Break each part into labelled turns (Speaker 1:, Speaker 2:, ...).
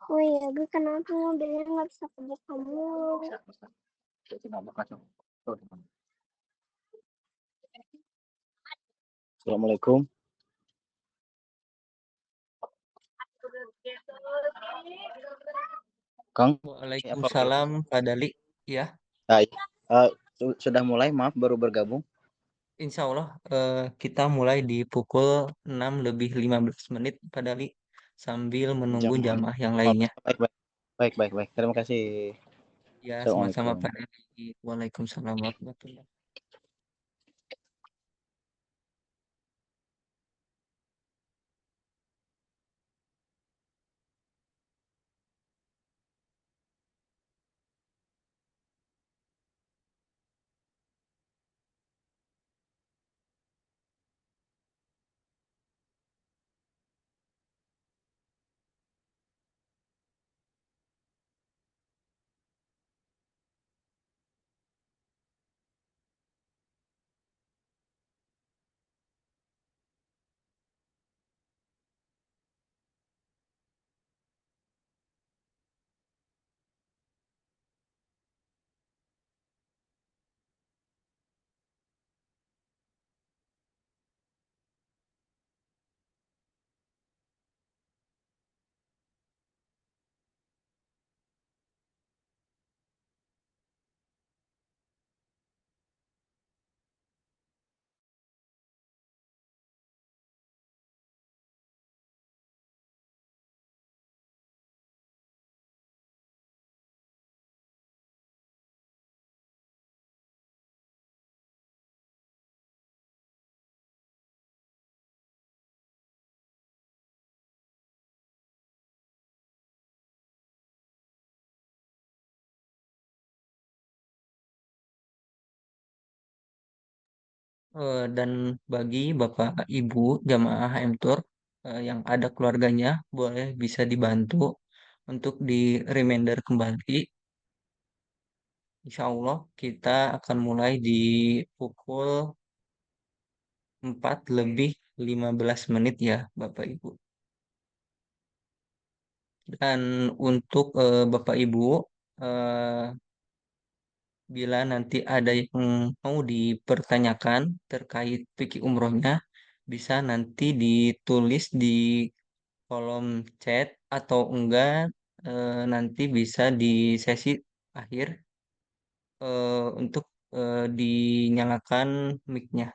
Speaker 1: Oh iya, gue kenapa mobilnya nggak bisa kebuka mulu?
Speaker 2: Bisa, bisa. Tinggal buka coba. Tuh, depan. Assalamualaikum. Kang, apa kabar?
Speaker 3: Waalaikumsalam, Pak Dali. Ya,
Speaker 2: Hai. Sudah mulai, maaf baru bergabung.
Speaker 3: insya Allah kita mulai di pukul 6 lebih 15 menit, Pak Dali, sambil menunggu
Speaker 2: Jam
Speaker 3: jamaah yang
Speaker 2: oh,
Speaker 3: lainnya.
Speaker 2: baik, baik. Baik, baik, baik. Terima kasih.
Speaker 3: Ya, sama-sama
Speaker 2: Assalamualaikum.
Speaker 3: Pak Dali. Waalaikumsalam warahmatullahi. Dan bagi Bapak Ibu jamaah MTUR yang ada keluarganya, boleh bisa dibantu untuk di reminder kembali. Insya Allah kita akan mulai di pukul 4 lebih 15 menit ya Bapak Ibu. Dan untuk Bapak Ibu, eh, bila nanti ada yang mau dipertanyakan terkait fikih umrohnya, bisa nanti ditulis di kolom chat atau enggak nanti bisa di sesi akhir untuk dinyalakan mic-nya.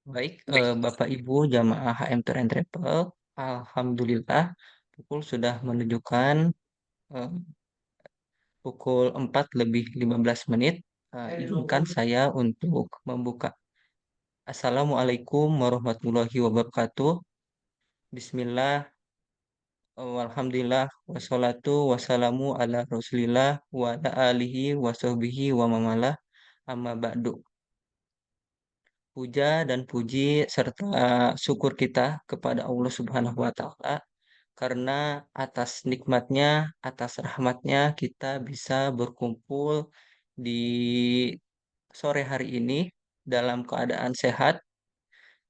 Speaker 3: Baik, Bapak Ibu jamaah HM Tour and Travel, Alhamdulillah pukul sudah menunjukkan eh, pukul 4 lebih 15 menit. Izinkan saya untuk membuka. Assalamualaikum warahmatullahi wabarakatuh. Bismillah, walhamdulillah, wassalatu wassalamu ala rasulillah wa ala alihi wa sahbihi wa mamalah amma ba'du. Puja dan puji serta syukur kita kepada Allah Subhanahu wa Ta'ala karena atas nikmatnya, atas rahmatnya kita bisa berkumpul di sore hari ini dalam keadaan sehat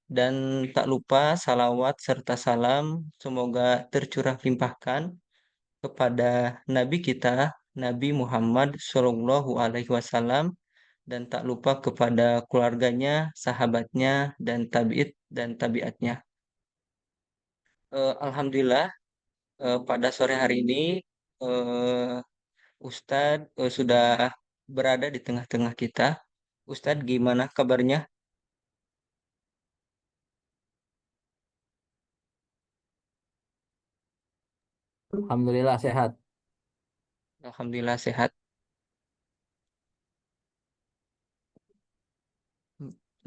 Speaker 3: dan tak lupa salawat serta salam semoga tercurah limpahkan kepada Nabi kita Nabi Muhammad Shallallahu Alaihi Wasallam dan tak lupa kepada keluarganya, sahabatnya dan tabi'it dan tabiatnya. Alhamdulillah pada sore hari ini eh, Ustadz sudah berada di tengah-tengah kita. Ustadz, gimana kabarnya?
Speaker 4: Alhamdulillah sehat.
Speaker 3: Alhamdulillah sehat.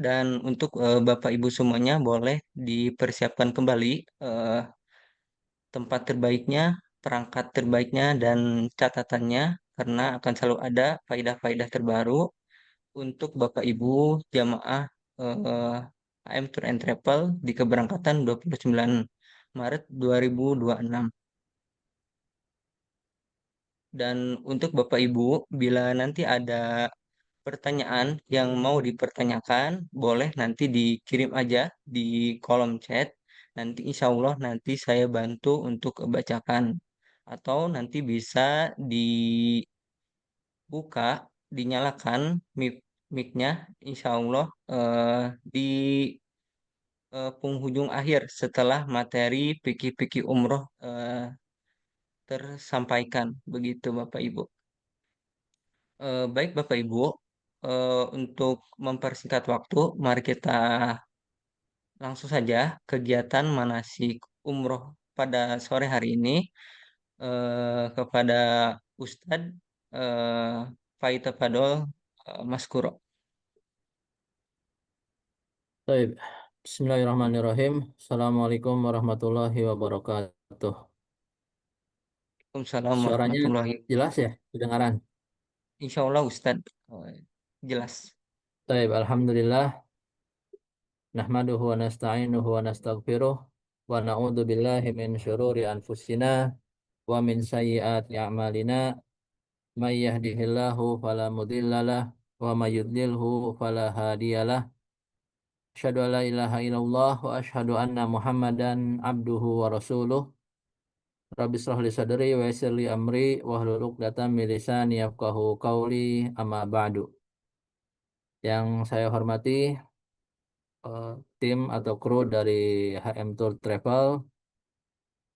Speaker 3: Dan untuk Bapak Ibu semuanya boleh dipersiapkan kembali eh, tempat terbaiknya, perangkat terbaiknya, dan catatannya karena akan selalu ada faedah-faedah terbaru untuk Bapak Ibu jamaah AM Tour and Travel di keberangkatan 29 Maret 2026. Dan untuk Bapak Ibu, bila nanti ada pertanyaan yang mau dipertanyakan, boleh nanti dikirim aja di kolom chat. Nanti insya Allah nanti saya bantu untuk bacakan. Atau nanti bisa dibuka, dinyalakan mic-nya, insya Allah di penghujung akhir setelah materi pikir-pikir umroh tersampaikan. Begitu Bapak Ibu. Baik Bapak Ibu, untuk mempersingkat waktu, mari kita langsung saja kegiatan manasik umroh pada sore hari ini kepada Ustadz eh, Faita Fadol Mas Kuro.
Speaker 4: Baik. Bismillahirrahmanirrahim. Assalamualaikum warahmatullahi wabarakatuh.
Speaker 3: Waalaikumsalam
Speaker 4: Suaranya
Speaker 3: warahmatullahi.
Speaker 4: jelas ya, kedengaran.
Speaker 3: Insya Allah Ustadz jelas.
Speaker 4: Baik, alhamdulillah. Nahmaduhu wa nasta'inuhu wa nastaghfiruh wa na'udzu billahi min syururi anfusina wa min sayyiati a'malina. May yahdihillahu fala mudhillalah wa may yudlilhu fala hadiyalah. Asyhadu an la ilaha illallah wa asyhadu anna Muhammadan abduhu wa rasuluh. Rabbi shrah li sadri wa yassir li amri wahlul 'uqdatam min lisani yafqahu qawli amma ba'du. Yang saya hormati eh, tim atau kru dari HM Tour Travel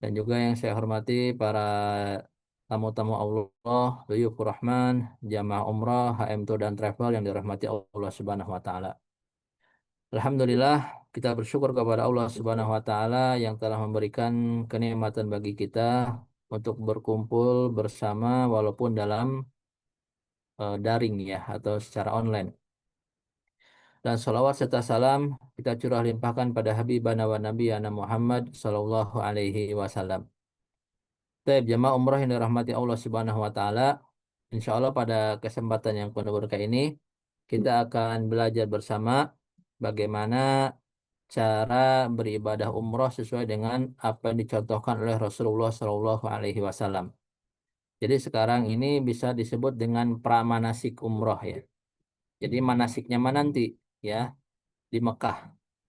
Speaker 4: dan juga yang saya hormati para tamu-tamu Allah, Duyufur Rahman, jamaah umrah, HM Tour dan Travel yang dirahmati Allah Subhanahu wa taala. Alhamdulillah kita bersyukur kepada Allah Subhanahu wa taala yang telah memberikan kenikmatan bagi kita untuk berkumpul bersama walaupun dalam daring ya atau secara online. Dan salawat serta salam kita curah limpahkan pada Habibana wa Nabiyana Muhammad Sallallahu Alaihi Wasallam. Baik, jamaah umrah yang dirahmati Allah Subhanahu Wa Taala. Insya Allah pada kesempatan yang penuh berkah ini kita akan belajar bersama bagaimana cara beribadah umrah sesuai dengan apa yang dicontohkan oleh Rasulullah Sallallahu Alaihi Wasallam. Jadi sekarang ini bisa disebut dengan pramanasik umrah ya. Jadi manasiknya mana nanti ya di Mekah.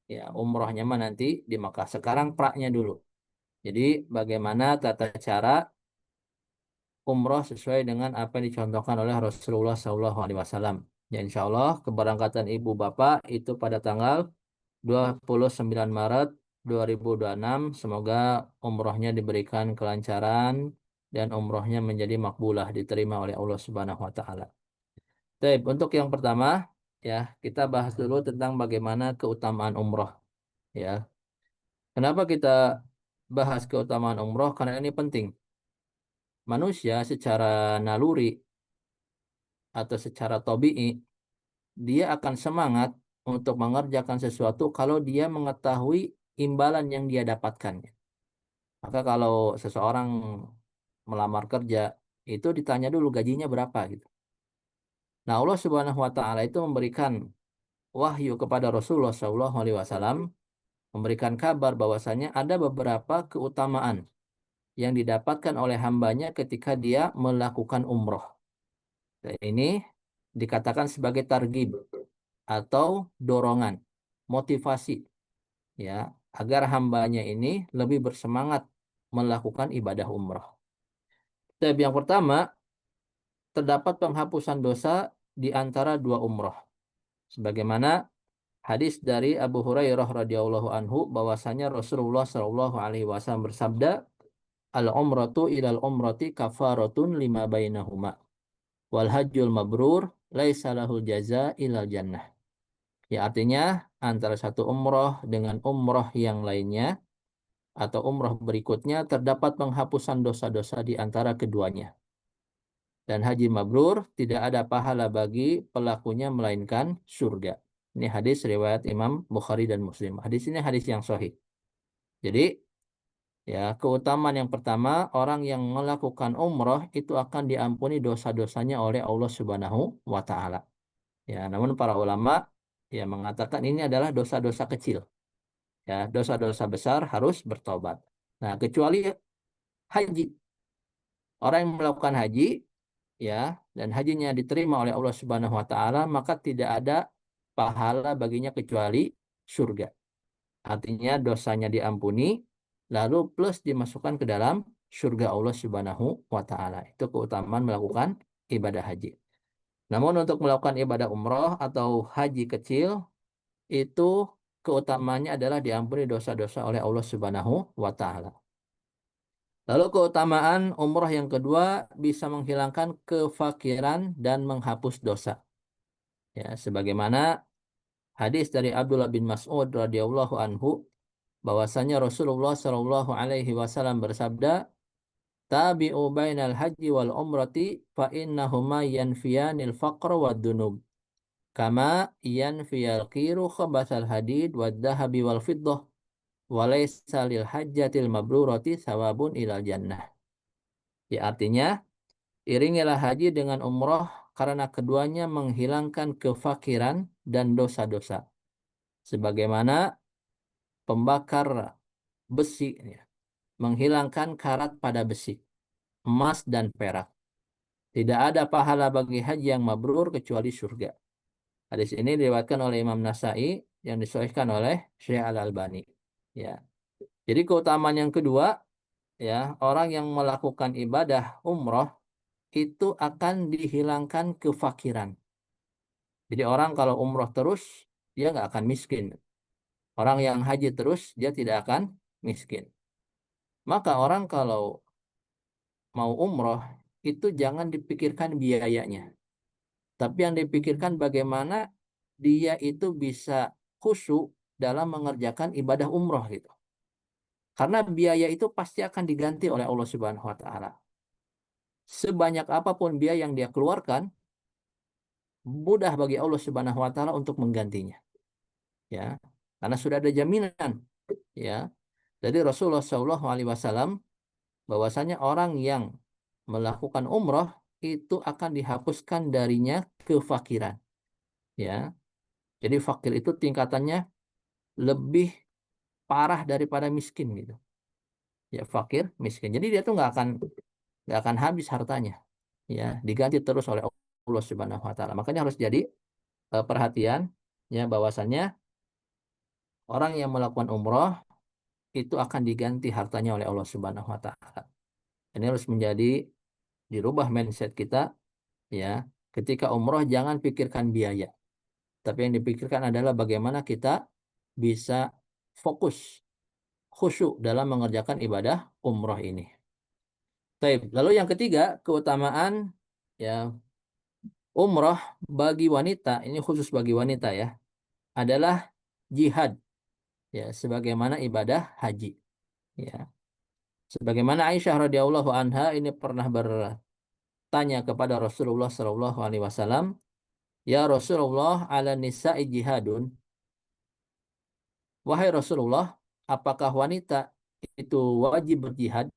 Speaker 4: Ya, umrohnya mah nanti di Mekah. Sekarang praknya dulu. Jadi bagaimana tata cara umroh sesuai dengan apa yang dicontohkan oleh Rasulullah SAW. Ya, insya Allah keberangkatan ibu bapak itu pada tanggal 29 Maret 2026. Semoga umrohnya diberikan kelancaran dan umrohnya menjadi makbulah, diterima oleh Allah Subhanahu wa taala. Baik, untuk yang pertama ya, kita bahas dulu tentang bagaimana keutamaan umroh ya. Kenapa kita bahas keutamaan umroh? Karena ini penting. Manusia secara naluri atau secara tabii, dia akan semangat untuk mengerjakan sesuatu kalau dia mengetahui imbalan yang dia dapatkan. Maka kalau seseorang melamar kerja, itu ditanya dulu gajinya berapa gitu. Nah, Allah Subhanahu wa taala itu memberikan wahyu kepada Rasulullah SAW, memberikan kabar bahwasanya ada beberapa keutamaan yang didapatkan oleh hambanya ketika dia melakukan umroh. Dan ini dikatakan sebagai targhib atau dorongan, motivasi ya, agar hambanya ini lebih bersemangat melakukan ibadah umroh. Tapi yang pertama, terdapat penghapusan dosa di antara dua umroh. Sebagaimana hadis dari Abu Hurairah radhiyallahu anhu bahwasanya Rasulullah shallallahu alaihi wasallam bersabda, al-umratu ilal umrati kafaratun lima bainahuma. Wal hajjul mabrur laisa lahul jaza ilal jannah. Ya, artinya antara satu umroh dengan umroh yang lainnya atau umroh berikutnya terdapat penghapusan dosa-dosa di antara keduanya. Dan haji mabrur tidak ada pahala bagi pelakunya melainkan surga. Ini hadis riwayat Imam Bukhari dan Muslim. Hadis ini hadis yang sahih. Jadi ya, keutamaan yang pertama, orang yang melakukan umroh itu akan diampuni dosa-dosanya oleh Allah Subhanahu wa taala. Ya, namun para ulama ya mengatakan ini adalah dosa-dosa kecil. Ya, dosa-dosa besar harus bertobat. Nah, kecuali haji. Orang yang melakukan haji ya, dan hajinya diterima oleh Allah Subhanahu wa taala, maka tidak ada pahala baginya kecuali surga. Artinya dosanya diampuni, lalu plus dimasukkan ke dalam surga Allah Subhanahu wa taala. Itu keutamaan melakukan ibadah haji. Namun untuk melakukan ibadah umroh atau haji kecil, itu keutamanya adalah diampuni dosa-dosa oleh Allah Subhanahu wa taala. Lalu keutamaan umroh yang kedua bisa menghilangkan kefakiran dan menghapus dosa. Ya, sebagaimana hadis dari Abdullah bin Mas'ud radhiyallahu anhu bahwasanya Rasulullah Shallallahu alaihi wasallam bersabda, "Tabi'u bainal haji wal umrati fa innahuma yanfiyanil faqra wad dunub. Kama yanfiyal qiru khabathal hadid wad dahabi wal fiddah. Walaysa lil hajjatil mabrurati sawabun ilal jannah." Ya, artinya iringilah haji dengan umroh karena keduanya menghilangkan kefakiran dan dosa-dosa. Sebagaimana pembakar besi ya, menghilangkan karat pada besi, emas dan perak. Tidak ada pahala bagi haji yang mabrur kecuali surga. Hadis ini diriwayatkan oleh Imam Nasai yang disahihkan oleh Syekh Al-Albani. Ya. Jadi keutamaan yang kedua, ya, orang yang melakukan ibadah umroh itu akan dihilangkan kefakiran. Jadi orang kalau umroh terus, dia nggak akan miskin. Orang yang haji terus, dia tidak akan miskin. Maka orang kalau mau umroh, itu jangan dipikirkan biayanya. Tapi yang dipikirkan bagaimana dia itu bisa khusyuk dalam mengerjakan ibadah umroh gitu. Karena biaya itu pasti akan diganti oleh Allah Subhanahu wa taala. Sebanyak apapun biaya yang dia keluarkan, mudah bagi Allah Subhanahu wa taala untuk menggantinya. Ya. Karena sudah ada jaminan, ya. Jadi Rasulullah Shallallahu alaihi wasallam bahwasanya orang yang melakukan umroh itu akan dihapuskan darinya kefakiran. Ya. Jadi fakir itu tingkatannya lebih parah daripada miskin gitu. Ya, fakir, miskin. Jadi dia tuh nggak akan habis hartanya. Ya, diganti terus oleh Allah Subhanahu wa taala. Makanya harus jadi perhatian ya bahwasannya orang yang melakukan umroh itu akan diganti hartanya oleh Allah Subhanahu wa taala. Ini harus menjadi dirubah mindset kita ya. Ketika umroh jangan pikirkan biaya. Tapi yang dipikirkan adalah bagaimana kita bisa fokus khusyuk dalam mengerjakan ibadah umroh ini. Baik. Lalu yang ketiga, keutamaan ya umroh bagi wanita, ini khusus bagi wanita ya, adalah jihad ya sebagaimana ibadah haji ya. Sebagaimana Aisyah radhiyallahu anha ini pernah bertanya kepada Rasulullah Shallallahu alaihi wasallam, "Ya Rasulullah, ala nisa'i jihadun?" Wahai Rasulullah, apakah wanita itu wajib berjihad?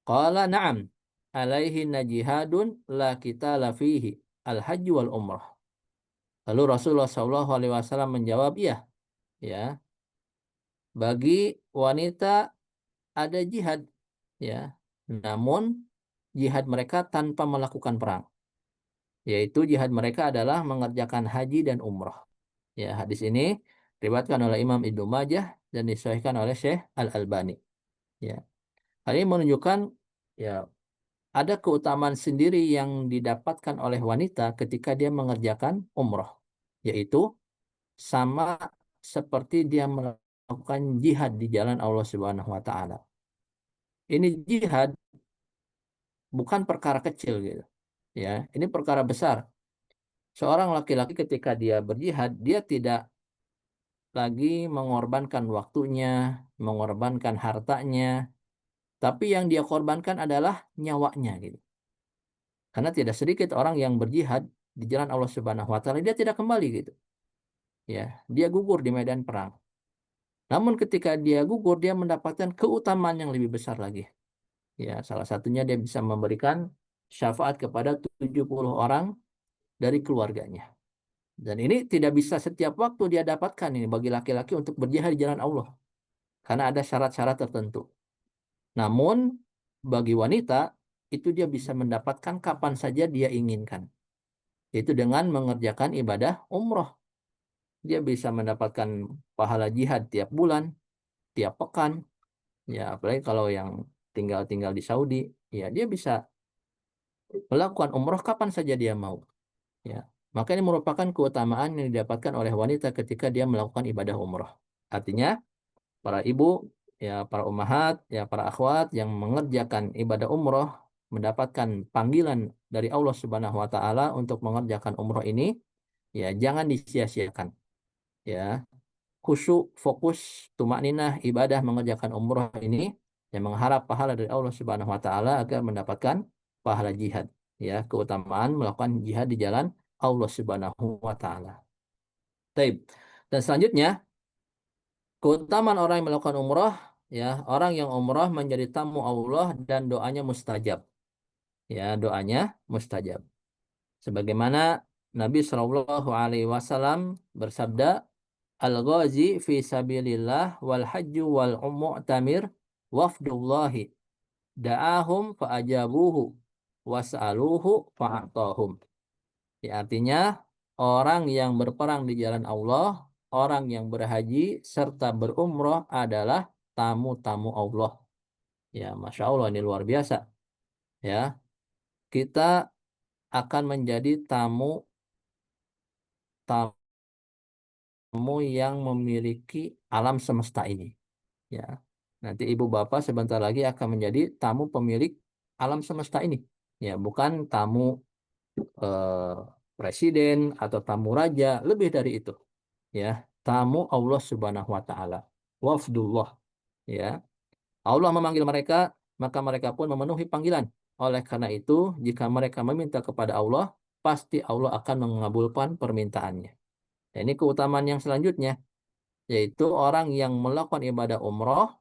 Speaker 4: Qala na'am, alaihinna jihadun la qitala fihi, al-hajj wal umrah. Lalu Rasulullah Shallallahu alaihi wasallam menjawab, iya, ya. Bagi wanita ada jihad, ya. Namun jihad mereka tanpa melakukan perang. Yaitu jihad mereka adalah mengerjakan haji dan umrah. Ya, hadis ini diriwayatkan oleh Imam Ibnu Majah dan disahihkan oleh Syekh Al-Albani. Ya. Hal ini menunjukkan ya ada keutamaan sendiri yang didapatkan oleh wanita ketika dia mengerjakan umrah, yaitu sama seperti dia melakukan jihad di jalan Allah Subhanahu wa taala. Ini jihad bukan perkara kecil gitu. Ya, ini perkara besar. Seorang laki-laki ketika dia berjihad, dia tidak lagi mengorbankan waktunya, mengorbankan hartanya, tapi yang dia korbankan adalah nyawanya gitu. Karena tidak sedikit orang yang berjihad di jalan Allah Subhanahu wa taala dia tidak kembali gitu. Ya, dia gugur di medan perang. Namun ketika dia gugur dia mendapatkan keutamaan yang lebih besar lagi. Ya, salah satunya dia bisa memberikan syafaat kepada 70 orang dari keluarganya. Dan ini tidak bisa setiap waktu dia dapatkan ini bagi laki-laki untuk berjihad di jalan Allah. Karena ada syarat-syarat tertentu. Namun bagi wanita itu dia bisa mendapatkan kapan saja dia inginkan. Yaitu dengan mengerjakan ibadah umroh. Dia bisa mendapatkan pahala jihad tiap bulan, tiap pekan. Ya, apalagi kalau yang tinggal-tinggal di Saudi, ya dia bisa melakukan umroh kapan saja dia mau. Ya, maka ini merupakan keutamaan yang didapatkan oleh wanita ketika dia melakukan ibadah umroh. Artinya, para ibu, ya para ummahat, ya para akhwat yang mengerjakan ibadah umroh mendapatkan panggilan dari Allah Subhanahu wa taala untuk mengerjakan umroh ini, ya jangan disia-siakan. Ya, khusyuk, fokus, tumakninah, ibadah mengerjakan umroh ini yang mengharap pahala dari Allah Subhanahu wa taala agar mendapatkan pahala jihad, ya, keutamaan melakukan jihad di jalan Allah Subhanahu wa taala. Taib. Dan selanjutnya, keutamaan orang yang melakukan umroh, ya, orang yang umroh menjadi tamu Allah dan doanya mustajab. Ya, doanya mustajab. Sebagaimana Nabi Shallallahu alaihi wasallam bersabda, Al-ghazi fi sabilillah wal hajju wal mu'tamir wafdullahi da'ahum fa'ajabuhu was'aluhu fa'atahum. Ya, artinya orang yang berperang di jalan Allah, orang yang berhaji serta berumrah adalah tamu-tamu Allah. Ya, Masya Allah ini luar biasa. Ya, kita akan menjadi tamu yang memiliki alam semesta ini. Ya, nanti ibu bapak sebentar lagi akan menjadi tamu pemilik alam semesta ini. Ya, bukan tamu eh, presiden atau tamu raja, lebih dari itu. Ya, tamu Allah Subhanahu wa taala. Wafdullah. Ya. Allah memanggil mereka, maka mereka pun memenuhi panggilan. Oleh karena itu, jika mereka meminta kepada Allah, pasti Allah akan mengabulkan permintaannya. Dan ini keutamaan yang selanjutnya, yaitu orang yang melakukan ibadah umroh,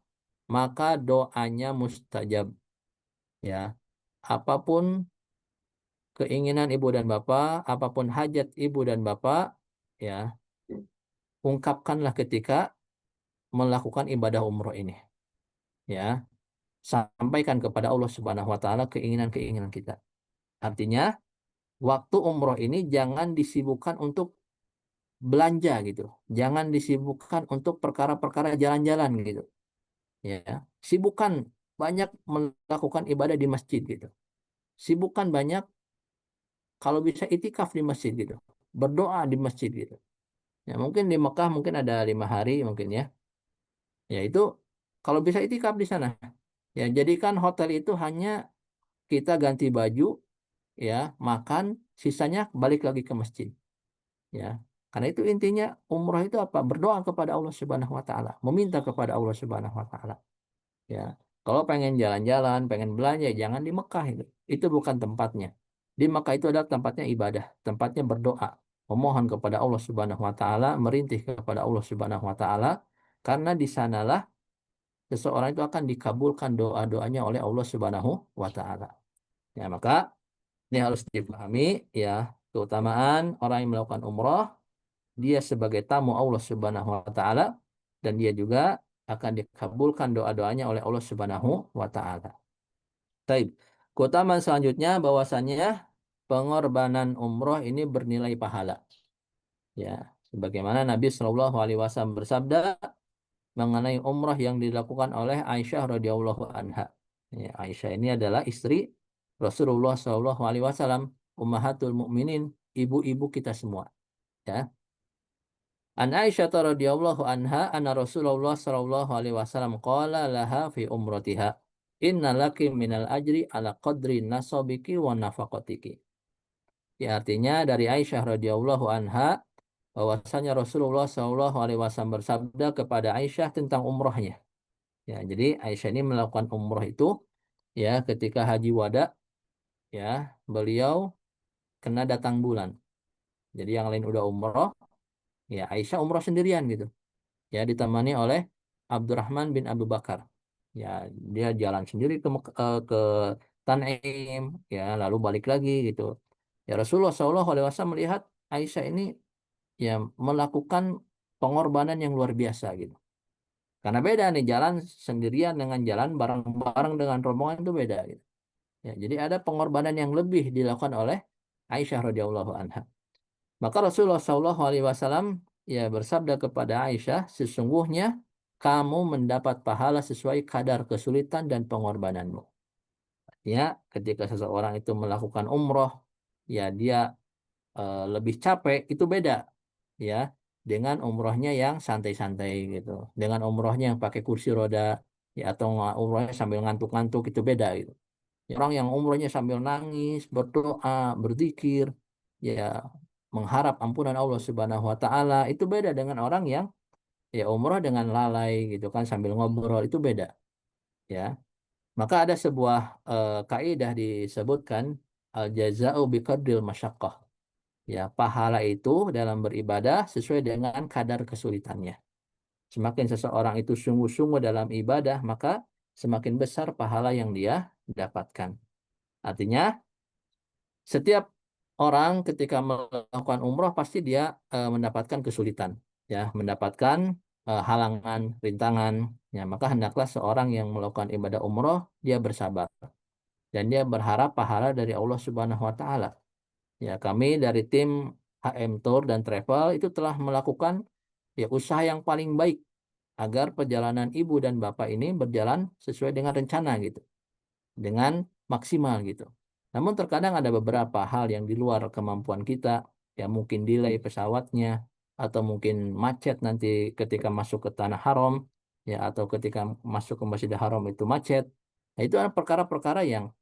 Speaker 4: maka doanya mustajab. Ya, apapun keinginan ibu dan bapak, apapun hajat ibu dan bapak, ya, ungkapkanlah ketika melakukan ibadah umroh ini. Ya, sampaikan kepada Allah Subhanahu wa taala keinginan-keinginan kita. Artinya, waktu umroh ini jangan disibukkan untuk belanja gitu. Jangan disibukkan untuk perkara-perkara jalan-jalan gitu. Ya, sibukkan banyak melakukan ibadah di masjid gitu. Sibukkan banyak kalau bisa itikaf di masjid gitu. Berdoa di masjid gitu. Ya, mungkin di Mekah mungkin ada 5 hari mungkin ya. Ya itu kalau bisa itikaf di sana. Ya, jadikan hotel itu hanya kita ganti baju, ya, makan, sisanya balik lagi ke masjid. Ya, karena itu intinya umrah itu apa? Berdoa kepada Allah Subhanahu wa taala, meminta kepada Allah Subhanahu wa taala. Ya. Kalau pengen jalan-jalan, pengen belanja, jangan di Mekah itu. Itu bukan tempatnya. Di Mekah itu adalah tempatnya ibadah, tempatnya berdoa, memohon kepada Allah Subhanahu wa taala, merintih kepada Allah Subhanahu wa taala, karena di sanalah seseorang itu akan dikabulkan doa-doanya oleh Allah Subhanahu wa taala. Ya, maka ini harus dipahami ya, keutamaan orang yang melakukan umrah, dia sebagai tamu Allah Subhanahu wa taala dan dia juga akan dikabulkan doa-doanya oleh Allah Subhanahu wa taala. Baik. Keutamaan selanjutnya bahwasannya pengorbanan umroh ini bernilai pahala. Ya, sebagaimana Nabi Shallallahu alaihi wasallam bersabda mengenai umrah yang dilakukan oleh Aisyah radhiyallahu anha. Ya, Aisyah ini adalah istri Rasulullah Shallallahu alaihi wasallam, ummahatul mukminin, ibu-ibu kita semua. Ya. An Aisyah radhiyallahu anha anna Rasulullah sallallahu alaihi wasallam qala laha fi umratiha inna laki minal ajri ala qadri nasabiki wa nafaqatiki. Ya, artinya dari Aisyah radhiyallahu anha bahwasanya Rasulullah sallallahu alaihi wasallam bersabda kepada Aisyah tentang umrahnya. Ya, jadi Aisyah ini melakukan umrah itu ya ketika haji wada, ya, beliau kena datang bulan. Jadi yang lain udah umrah, ya Aisyah umrah sendirian gitu. Ya, ditemani oleh Abdurrahman bin Abu Bakar. Ya, dia jalan sendiri ke Tanim, ya, lalu balik lagi gitu. Ya, Rasulullah SAW melihat Aisyah ini ya melakukan pengorbanan yang luar biasa gitu. Karena beda nih, jalan sendirian dengan jalan bareng-bareng dengan rombongan itu beda gitu. Ya, jadi ada pengorbanan yang lebih dilakukan oleh Aisyah radhiyallahu anha. Maka Rasulullah Shallallahu Alaihi Wasallam ya bersabda kepada Aisyah, sesungguhnya kamu mendapat pahala sesuai kadar kesulitan dan pengorbananmu. Ya, ketika seseorang itu melakukan umroh, ya dia lebih capek, itu beda, ya, dengan umrohnya yang santai-santai gitu, dengan umrohnya yang pakai kursi roda, ya, atau umrohnya sambil ngantuk-ngantuk itu beda gitu. Orang yang umrohnya sambil nangis, berdoa, berzikir, ya mengharap ampunan Allah Subhanahu wa taala, itu beda dengan orang yang ya umroh dengan lalai gitu kan sambil ngobrol, itu beda ya. Maka ada sebuah kaidah disebutkan al jaza'u biqadril masyaqqah. Ya, pahala itu dalam beribadah sesuai dengan kadar kesulitannya. Semakin seseorang itu sungguh-sungguh dalam ibadah, maka semakin besar pahala yang dia dapatkan. Artinya, setiap orang ketika melakukan umroh pasti dia mendapatkan kesulitan, ya, mendapatkan halangan, rintangan. Ya, maka hendaklah seorang yang melakukan ibadah umroh dia bersabar dan dia berharap pahala dari Allah Subhanahu Wa Taala. Ya, kami dari tim HM Tour dan Travel itu telah melakukan ya usaha yang paling baik agar perjalanan ibu dan bapak ini berjalan sesuai dengan rencana gitu, dengan maksimal gitu. Namun terkadang ada beberapa hal yang di luar kemampuan kita, ya mungkin delay pesawatnya, atau mungkin macet nanti ketika masuk ke tanah haram, ya atau ketika masuk ke Masjidil Haram itu macet. Nah, itu adalah perkara-perkara yang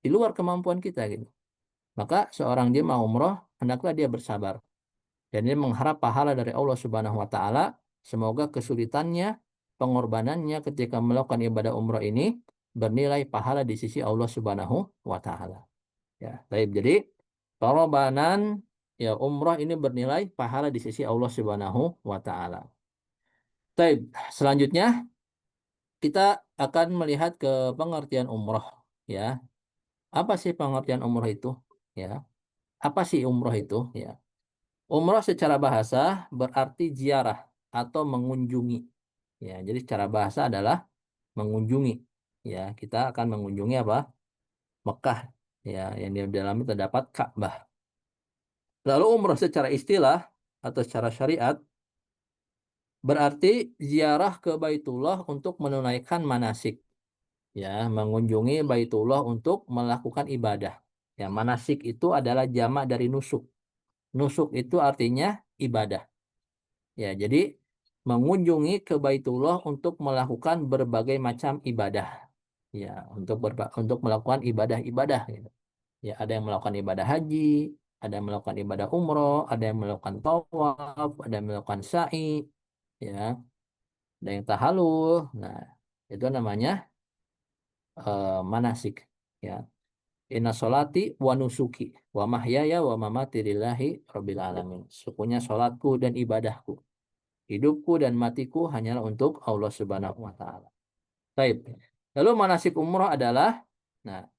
Speaker 4: di luar kemampuan kita gitu. Maka seorang jemaah umroh hendaklah dia bersabar dan dia mengharap pahala dari Allah Subhanahu wa taala. Semoga kesulitannya, pengorbanannya ketika melakukan ibadah umroh ini bernilai pahala di sisi Allah Subhanahu wa taala. Ya, baik. Jadi pengorbanan ya umroh ini bernilai pahala di sisi Allah Subhanahu wa taala. Baik, selanjutnya kita akan melihat ke pengertian umroh ya. Apa sih pengertian umroh itu? Ya. Apa sih umroh itu? Ya. Umroh secara bahasa berarti ziarah atau mengunjungi. Ya, jadi secara bahasa adalah mengunjungi. Ya, kita akan mengunjungi apa? Mekah. Ya, yang di dalamnya terdapat Ka'bah. Lalu umroh secara istilah atau secara syariat berarti ziarah ke Baitullah untuk menunaikan manasik. Ya, mengunjungi Baitullah untuk melakukan ibadah. Ya, manasik itu adalah jamak dari nusuk. Nusuk itu artinya ibadah. Ya, jadi mengunjungi ke Baitullah untuk melakukan berbagai macam ibadah. Ya, untuk melakukan ibadah-ibadah gitu. Ya, ada yang melakukan ibadah haji, ada yang melakukan ibadah umroh, ada yang melakukan tawaf, ada yang melakukan sa'i, ya, ada yang tahalul. Nah, itu namanya manasik. Ya, inna sholati wa nusuki wa mahyaya wa mamati lillahi rabbil alamin. Sesungguhnya sholatku dan ibadahku, hidupku dan matiku hanyalah untuk Allah Subhanahu wa taala. Baik. Lalu manasik umroh adalah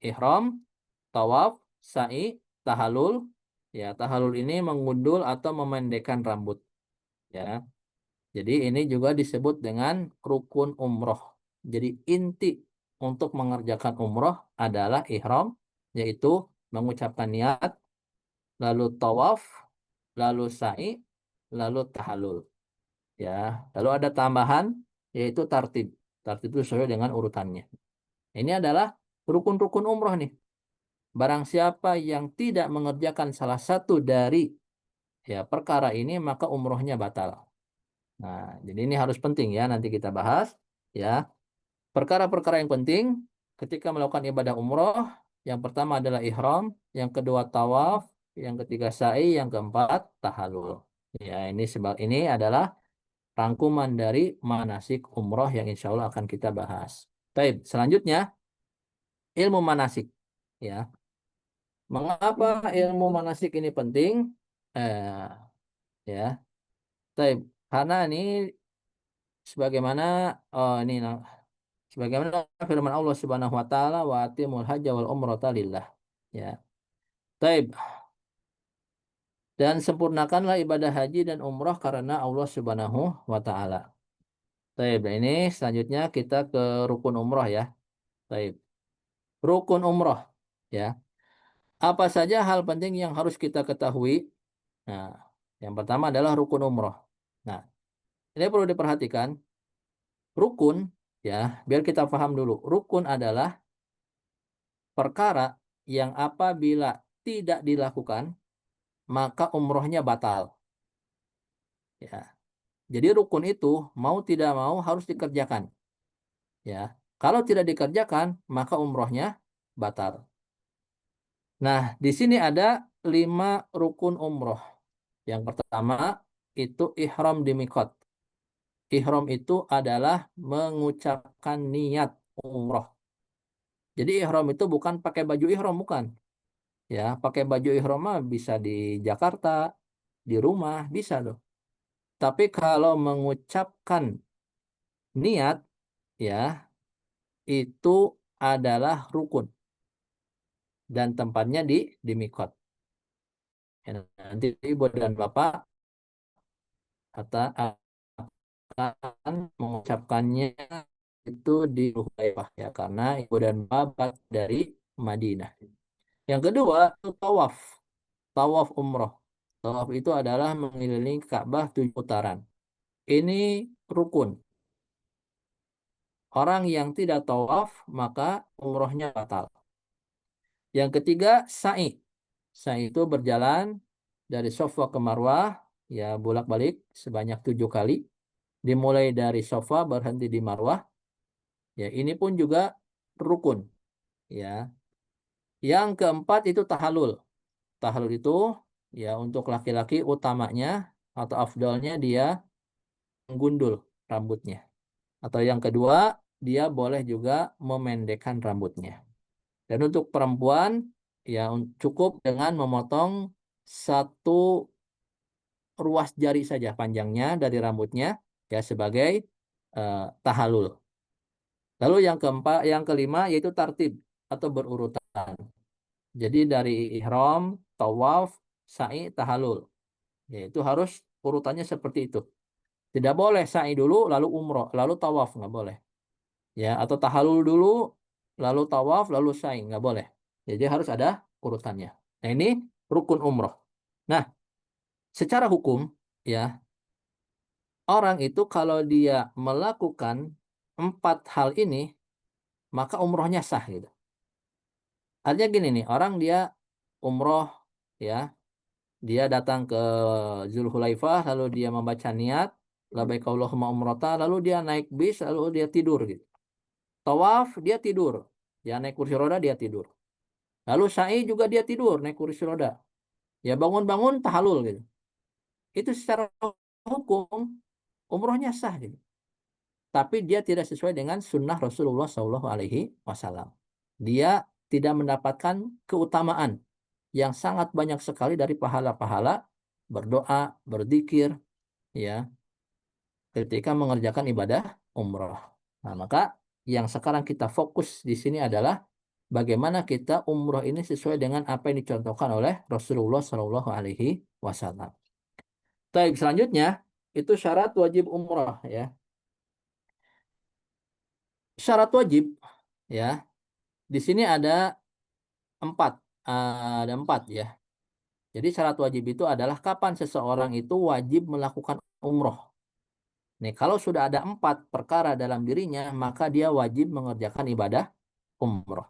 Speaker 4: ihram, tawaf, sa'i, tahalul. Ya, tahalul ini mengundul atau memendekkan rambut. Ya. Jadi ini juga disebut dengan rukun umroh. Jadi inti untuk mengerjakan umroh adalah ihram, yaitu mengucapkan niat, lalu tawaf, lalu sa'i, lalu tahalul. Ya, lalu ada tambahan yaitu tartib. Tartib itu sesuai dengan urutannya. Ini adalah rukun-rukun umroh nih. Barang siapa yang tidak mengerjakan salah satu dari perkara ini, maka umrohnya batal. Nah, jadi ini harus penting ya, nanti kita bahas ya. Perkara-perkara yang penting ketika melakukan ibadah umroh, yang pertama adalah ihram, yang kedua tawaf, yang ketiga sa'i, yang keempat tahalul. Ya, ini adalah rangkuman dari manasik umroh yang insya Allah akan kita bahas. Baik, selanjutnya ilmu manasik. Ya, mengapa ilmu manasik ini penting? Eh, ya, baik, karena ini sebagaimana sebagaimana firman Allah Subhanahu wa taala wa atimul hajja wal umrata lillah. Ya. Baik. Dan sempurnakanlah ibadah haji dan umrah karena Allah Subhanahu wa taala. Baik, nah ini selanjutnya kita ke rukun umrah ya. Baik. Rukun umrah ya. Apa saja hal penting yang harus kita ketahui? Nah, yang pertama adalah rukun umrah. Nah, ini perlu diperhatikan. Rukun ya, biar kita paham dulu. Rukun adalah perkara yang apabila tidak dilakukan, maka umrohnya batal. Ya. Jadi rukun itu mau tidak mau harus dikerjakan. Ya. Kalau tidak dikerjakan, maka umrohnya batal. Nah, di sini ada 5 rukun umroh. Yang pertama itu ihram di mikot. Ihram itu adalah mengucapkan niat umroh. Jadi ihram itu bukan pakai baju ihram, bukan. Ya, pakai baju ihram mah bisa di Jakarta, di rumah, bisa loh. Tapi kalau mengucapkan niat, ya, itu adalah rukun. Dan tempatnya di mikot. Ya, nanti ibu dan bapak akan mengucapkannya itu di Hudzaifah ya, karena ibu dan bapak dari Madinah. Yang kedua itu tawaf. Tawaf umroh. Tawaf itu adalah mengelilingi Ka'bah 7 putaran. Ini rukun. Orang yang tidak tawaf maka umrohnya batal. Yang ketiga sa'i. Sa'i itu berjalan dari Safa ke Marwah ya, bolak-balik sebanyak 7 kali. Dimulai dari Safa berhenti di Marwah. Ya, ini pun juga rukun ya. Yang keempat itu tahalul. Tahalul itu ya untuk laki-laki utamanya atau afdalnya dia menggundul rambutnya. Atau yang kedua, dia boleh juga memendekkan rambutnya. Dan untuk perempuan, ya cukup dengan memotong 1 ruas jari saja panjangnya dari rambutnya, ya sebagai tahalul. Lalu yang kelima yaitu tartib atau berurutan. Jadi dari ihram, tawaf, sa'i, tahalul. Yaitu harus urutannya seperti itu. Tidak boleh sa'i dulu, lalu umroh, lalu tawaf, nggak boleh. Ya, atau tahalul dulu, lalu tawaf, lalu sa'i, nggak boleh. Jadi harus ada urutannya. Nah, ini rukun umroh. Nah, secara hukum, ya, orang itu kalau dia melakukan 4 hal ini, maka umrohnya sah gitu. Artinya gini nih, orang dia umroh, ya, dia datang ke Zulhulaifah, lalu dia membaca niat, labbaik Allahumma umrata, lalu dia naik bis, lalu dia tidur gitu. Tawaf dia tidur. Ya naik kursi roda dia tidur. Lalu sa'i juga dia tidur naik kursi roda. Ya bangun-bangun tahalul gitu. Itu secara hukum umrohnya sah gitu. Tapi dia tidak sesuai dengan sunnah Rasulullah SAW. Dia tidak mendapatkan keutamaan yang sangat banyak sekali dari pahala-pahala berdoa, berzikir, ya, ketika mengerjakan ibadah umroh. Nah, maka yang sekarang kita fokus di sini adalah bagaimana kita umroh ini sesuai dengan apa yang dicontohkan oleh Rasulullah SAW. Baik, selanjutnya itu syarat wajib umroh ya. Syarat wajib ya. Di sini ada empat, ada empat ya. Jadi syarat wajib itu adalah kapan seseorang itu wajib melakukan umroh. Nih, kalau sudah ada empat perkara dalam dirinya, maka dia wajib mengerjakan ibadah umroh.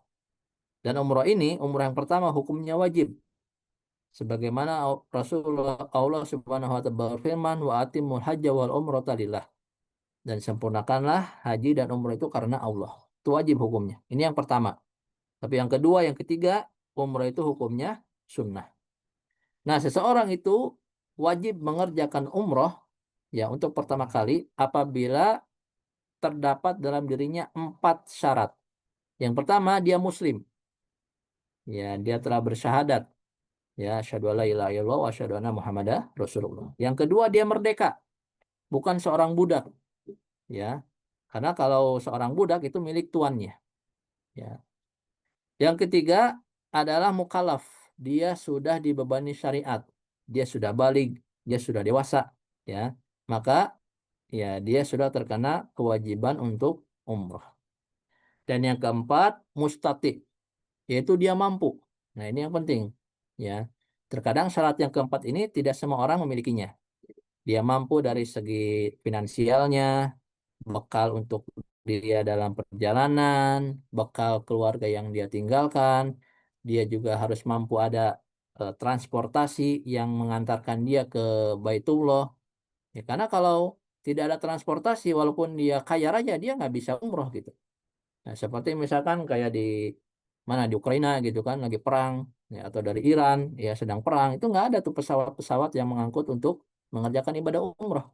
Speaker 4: Dan umroh ini, umroh yang pertama hukumnya wajib. Sebagaimana Rasulullah Allah Subhanahu wa taala berfirman, wa atimul hajja wal umrata lillah. Dan sempurnakanlah haji dan umroh itu karena Allah. Itu wajib hukumnya. Ini yang pertama. Tapi yang kedua, yang ketiga, umroh itu hukumnya sunnah. Nah, seseorang itu wajib mengerjakan umroh ya untuk pertama kali apabila terdapat dalam dirinya empat syarat. Yang pertama, dia muslim. Ya, dia telah bersyahadat. Ya, asyhadu alla ilaha illallah wa asyhadu anna Muhammadar Rasulullah. Yang kedua, dia merdeka. Bukan seorang budak. Ya. Karena kalau seorang budak itu milik tuannya. Ya. Yang ketiga adalah mukallaf. Dia sudah dibebani syariat. Dia sudah baligh, dia sudah dewasa, ya. Maka ya dia sudah terkena kewajiban untuk umroh. Dan yang keempat, mustati, yaitu dia mampu. Nah, ini yang penting, ya. Terkadang syarat yang keempat ini tidak semua orang memilikinya. Dia mampu dari segi finansialnya, bekal untuk dia dalam perjalanan, bekal keluarga yang dia tinggalkan. Dia juga harus mampu ada transportasi yang mengantarkan dia ke Baitullah. Ya, karena kalau tidak ada transportasi, walaupun dia kaya raya, dia nggak bisa umroh gitu. Nah, seperti misalkan kayak di mana di Ukraina gitu kan, lagi perang, ya, atau dari Iran, ya sedang perang, itu nggak ada tuh pesawat-pesawat yang mengangkut untuk mengerjakan ibadah umroh.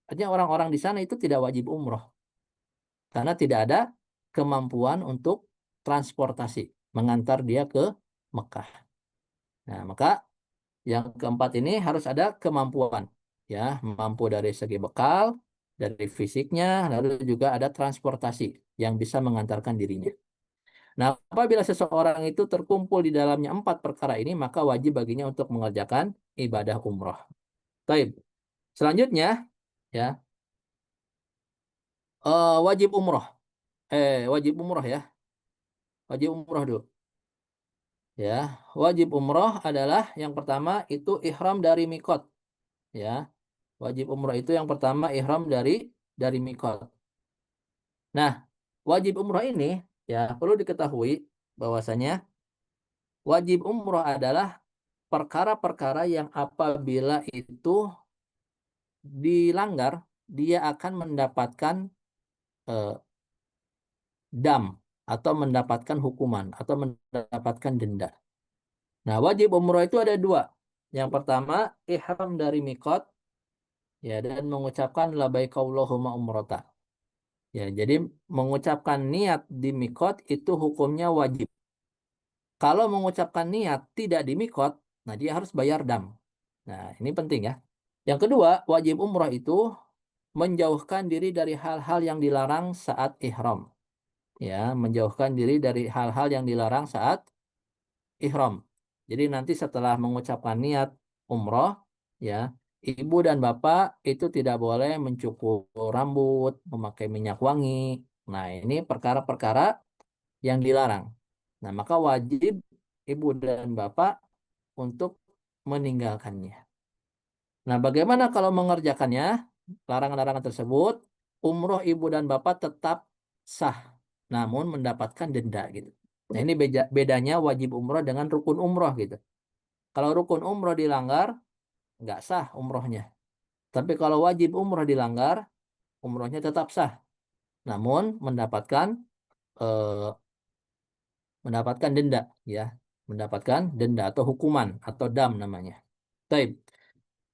Speaker 4: Artinya orang-orang di sana itu tidak wajib umroh karena tidak ada kemampuan untuk transportasi mengantar dia ke Mekah. Nah, maka yang keempat ini harus ada kemampuan, ya, mampu dari segi bekal, dari fisiknya, lalu juga ada transportasi yang bisa mengantarkan dirinya. Nah, apabila seseorang itu terkumpul di dalamnya empat perkara ini, maka wajib baginya untuk mengerjakan ibadah umroh. Taib. Selanjutnya, ya, wajib umroh. Wajib umroh ya. Wajib umroh dulu. Ya, wajib umroh adalah yang pertama itu ihram dari mikot. Ya, wajib umroh itu yang pertama ihram dari mikot. Nah, wajib umroh ini ya perlu diketahui bahwasanya wajib umroh adalah perkara-perkara yang apabila itu dilanggar, dia akan mendapatkan eh, dam atau mendapatkan hukuman atau mendapatkan denda. Nah, wajib umroh itu ada dua. Yang pertama, ihram dari mikot, ya, dan mengucapkan labbaik Allahumma umrota. Ya, jadi mengucapkan niat di mikot itu hukumnya wajib. Kalau mengucapkan niat tidak di mikot, nah dia harus bayar dam. Nah, ini penting ya. Yang kedua, wajib umroh itu menjauhkan diri dari hal-hal yang dilarang saat ihram. Ya, menjauhkan diri dari hal-hal yang dilarang saat ihram. Jadi nanti setelah mengucapkan niat umroh, ya, ibu dan bapak itu tidak boleh mencukur rambut, memakai minyak wangi. Nah, ini perkara-perkara yang dilarang. Nah, maka wajib ibu dan bapak untuk meninggalkannya. Nah, bagaimana kalau mengerjakannya? Larangan-larangan tersebut, umroh ibu dan bapak tetap sah, namun mendapatkan denda gitu. Nah, ini bedanya wajib umroh dengan rukun umroh gitu. Kalau rukun umroh dilanggar, nggak sah umrohnya. Tapi kalau wajib umroh dilanggar, umrohnya tetap sah, namun mendapatkan eh, mendapatkan denda, ya, mendapatkan denda atau hukuman atau dam namanya. Baik.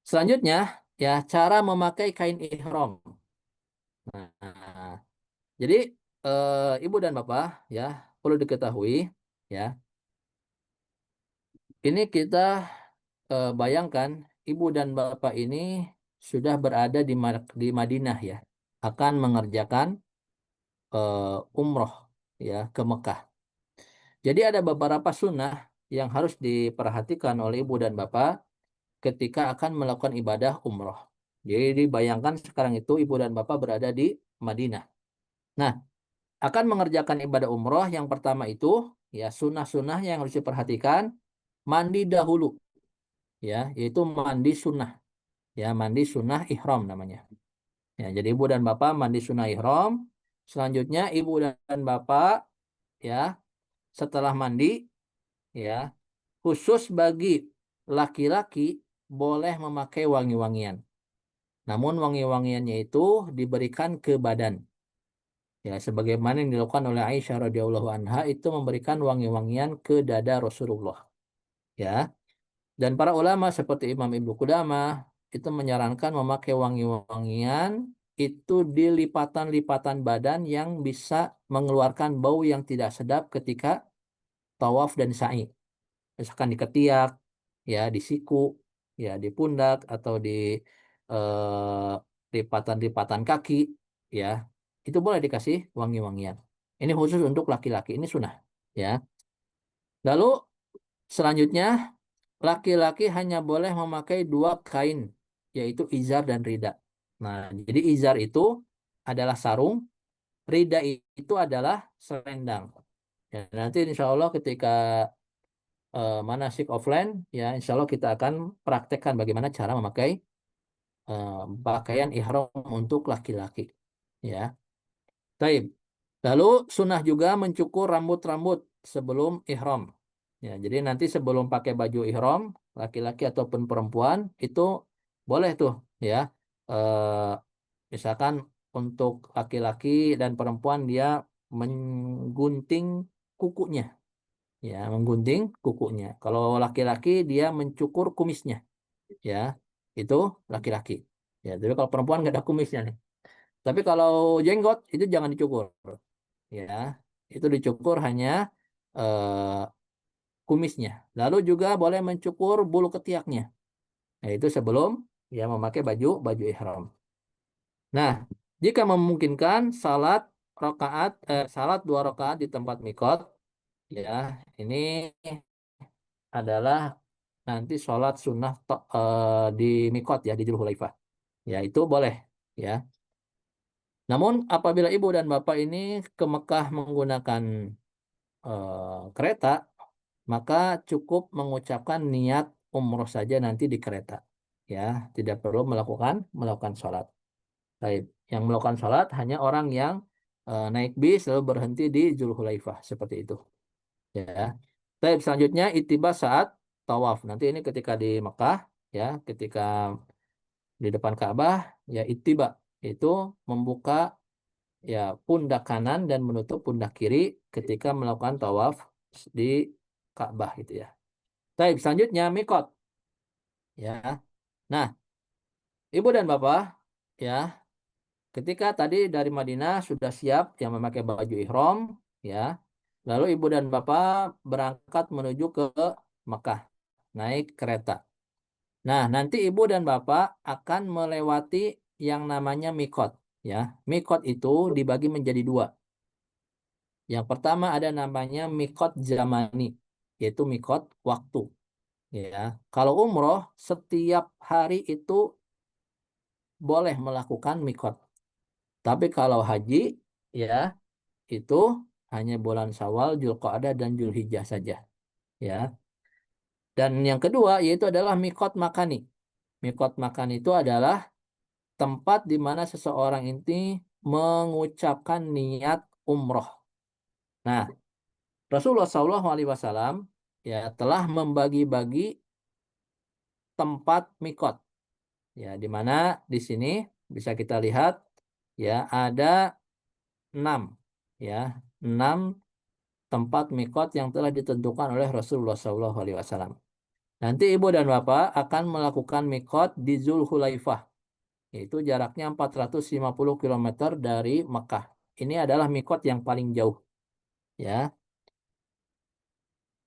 Speaker 4: Selanjutnya, ya, cara memakai kain ihram. Nah, jadi ibu dan bapak, ya, perlu diketahui, ya, ini kita bayangkan ibu dan bapak ini sudah berada di Madinah, ya, akan mengerjakan umroh, ya, ke Mekah. Jadi ada beberapa sunnah yang harus diperhatikan oleh ibu dan bapak ketika akan melakukan ibadah umroh. Jadi dibayangkan sekarang itu ibu dan bapak berada di Madinah. Nah, akan mengerjakan ibadah umroh yang pertama itu, ya, sunnah-sunnah yang harus diperhatikan, mandi dahulu, ya, yaitu mandi sunnah, ya, mandi sunnah ihram namanya. Ya, jadi ibu dan bapak mandi sunnah ihram. Selanjutnya ibu dan bapak, ya, setelah mandi, ya, khusus bagi laki-laki boleh memakai wangi-wangian. Namun wangi-wangiannya itu diberikan ke badan. Ya, sebagaimana yang dilakukan oleh Aisyah radhiyallahu anha itu memberikan wangi-wangian ke dada Rasulullah. Ya, dan para ulama seperti Imam Ibnu Qudamah itu menyarankan memakai wangi-wangian itu di lipatan-lipatan badan yang bisa mengeluarkan bau yang tidak sedap ketika tawaf dan sa'i. Misalkan di ketiak, ya, di siku, ya, di pundak atau di eh, lipatan-lipatan kaki, ya, itu boleh dikasih wangi-wangian. Ini khusus untuk laki-laki, ini sunnah, ya. Lalu selanjutnya laki-laki hanya boleh memakai dua kain, yaitu izar dan rida. Nah, jadi izar itu adalah sarung, rida itu adalah selendang. Ya, nanti insya Allah ketika manasik offline, ya, insya Allah kita akan praktekkan bagaimana cara memakai eh, pakaian ihram untuk laki-laki. Ya, taib. Lalu sunnah juga mencukur rambut-rambut sebelum ihram. Ya, jadi nanti sebelum pakai baju ihram, laki-laki ataupun perempuan itu boleh tuh, ya. Eh, Misalkan untuk laki-laki dan perempuan dia menggunting kukunya, ya, menggunting kukunya. Kalau laki-laki dia mencukur kumisnya, ya, itu laki-laki. Ya, tapi kalau perempuan nggak ada kumisnya nih. Tapi kalau jenggot itu jangan dicukur, ya, itu dicukur hanya eh, kumisnya. Lalu juga boleh mencukur bulu ketiaknya. Nah, itu sebelum ya memakai baju ihram. Nah, jika memungkinkan salat 2 rakaat di tempat mikot, ya, ini adalah nanti sholat sunnah di mikot, ya, di Dzulhulaifah. Ya, itu boleh, ya. Namun apabila ibu dan bapak ini ke Mekah menggunakan kereta, maka cukup mengucapkan niat umroh saja nanti di kereta. Ya, tidak perlu melakukan sholat. Baik, yang melakukan sholat hanya orang yang naik bis lalu berhenti di Dzulhulaifah seperti itu. Ya. Baik, selanjutnya ittiba saat tawaf. Nanti ini ketika di Mekah, ya, ketika di depan Ka'bah, ya, ittiba itu membuka, ya, pundak kanan dan menutup pundak kiri ketika melakukan tawaf di Ka'bah gitu, ya. Baik, selanjutnya mikot, ya. Nah, ibu dan bapak, ya, ketika tadi dari Madinah sudah siap yang memakai baju ihram, ya. Lalu ibu dan bapak berangkat menuju ke Mekah, naik kereta. Nah, nanti ibu dan bapak akan melewati yang namanya mikot, ya. Mikot itu dibagi menjadi dua. Yang pertama ada namanya mikot zamani, yaitu mikot waktu, ya. Kalau umroh setiap hari itu boleh melakukan mikot. Tapi kalau haji, ya, itu hanya bulan Syawal, Dzulqa'dah dan Dzulhijjah saja, ya. Dan yang kedua yaitu adalah mikot makani. Mikot makani itu adalah tempat di mana seseorang ini mengucapkan niat umroh. Nah, Rasulullah SAW, ya, telah membagi-bagi tempat mikot, ya, di mana di sini bisa kita lihat, ya, ada 6. ya, 6 tempat mikot yang telah ditentukan oleh Rasulullah SAW. Nanti ibu dan bapak akan melakukan mikot di Zulhulaifah, yaitu jaraknya 450 km dari Mekah. Ini adalah mikot yang paling jauh, ya.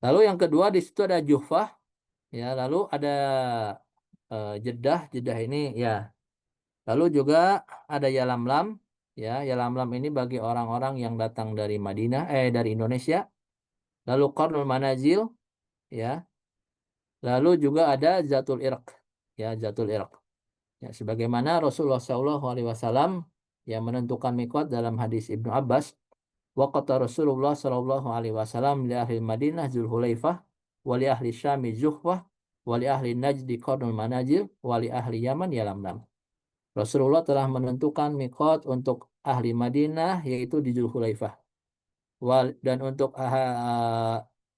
Speaker 4: Lalu yang kedua di situ ada Juhfah, ya. Lalu ada Jeddah. Jeddah ini, ya. Lalu juga ada Yalamlam, ya. Yalamlam ini bagi orang-orang yang datang dari dari Indonesia. Lalu Qarnul Manazil, ya. Lalu juga ada Zatul Irq, ya, Zatul Irq. Ya, sebagaimana Rasulullah SAW yang menentukan mikot dalam hadis Ibnu Abbas, waqata Rasulullah SAW li ahli Madinah Zulhulaifah, wa li ahli Syami Juhfah, wa li ahli Najdi Qarnul Manazil, wa li ahli Yaman Yalamlam. Rasulullah telah menentukan mikot untuk ahli Madinah yaitu di Zulhulaifah. Dan untuk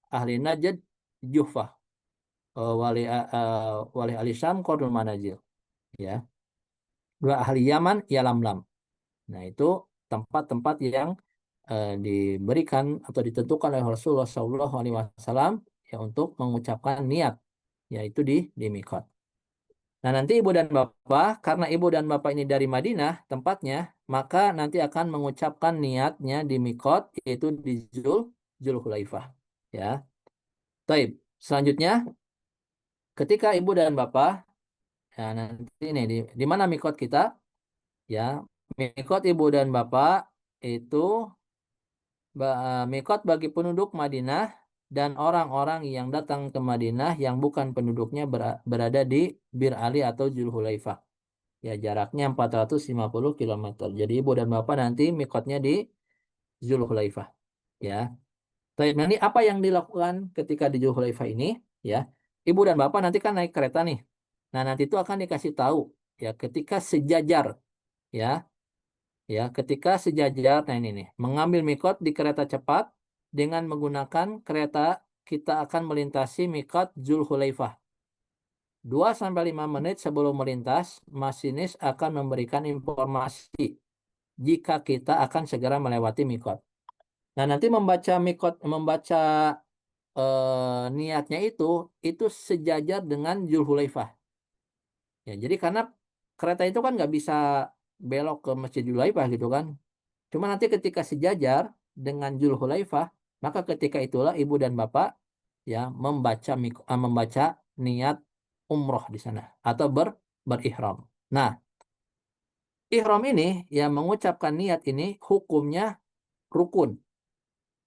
Speaker 4: ahli Najd Juhfah. Wali ahli Syam Qarnul Manazil. Ya. Dua ahli Yaman Yalamlam. Nah, itu tempat-tempat yang diberikan atau ditentukan oleh Rasulullah SAW ya untuk mengucapkan niat, yaitu di mikot. Nah, nanti ibu dan bapak, karena ibu dan bapak ini dari Madinah tempatnya, maka nanti akan mengucapkan niatnya di mikot, yaitu di Zulhulaifah. Ya. Taib. Selanjutnya, ketika ibu dan bapak, ya nanti ini di mana mikot kita? Ya, mikot ibu dan bapak itu mikot bagi penduduk Madinah dan orang-orang yang datang ke Madinah yang bukan penduduknya berada di Bir Ali atau Zulhulaifah. Ya, jaraknya 450 km. Jadi ibu dan bapak nanti mikotnya di Zulhulaifah. Ya. Nanti apa yang dilakukan ketika di Zulhulaifah ini? Ya, ibu dan bapak nanti kan naik kereta nih. Nah, nanti itu akan dikasih tahu ya ketika sejajar, ya. Ya, ketika sejajar, nah ini nih, mengambil mikot di kereta cepat dengan menggunakan kereta, kita akan melintasi mikot Zulhulaifah. 2-5 menit sebelum melintas, masinis akan memberikan informasi jika kita akan segera melewati mikot. Nah, nanti membaca niatnya itu sejajar dengan Zulhulaifah. Ya, jadi karena kereta itu kan nggak bisa belok ke Masjid Zulhulaifah gitu kan. Cuma nanti ketika sejajar dengan Zulhulaifah, maka ketika itulah ibu dan bapak ya membaca niat umroh di sana atau berihram. Nah, ihram ini yang mengucapkan niat ini hukumnya rukun.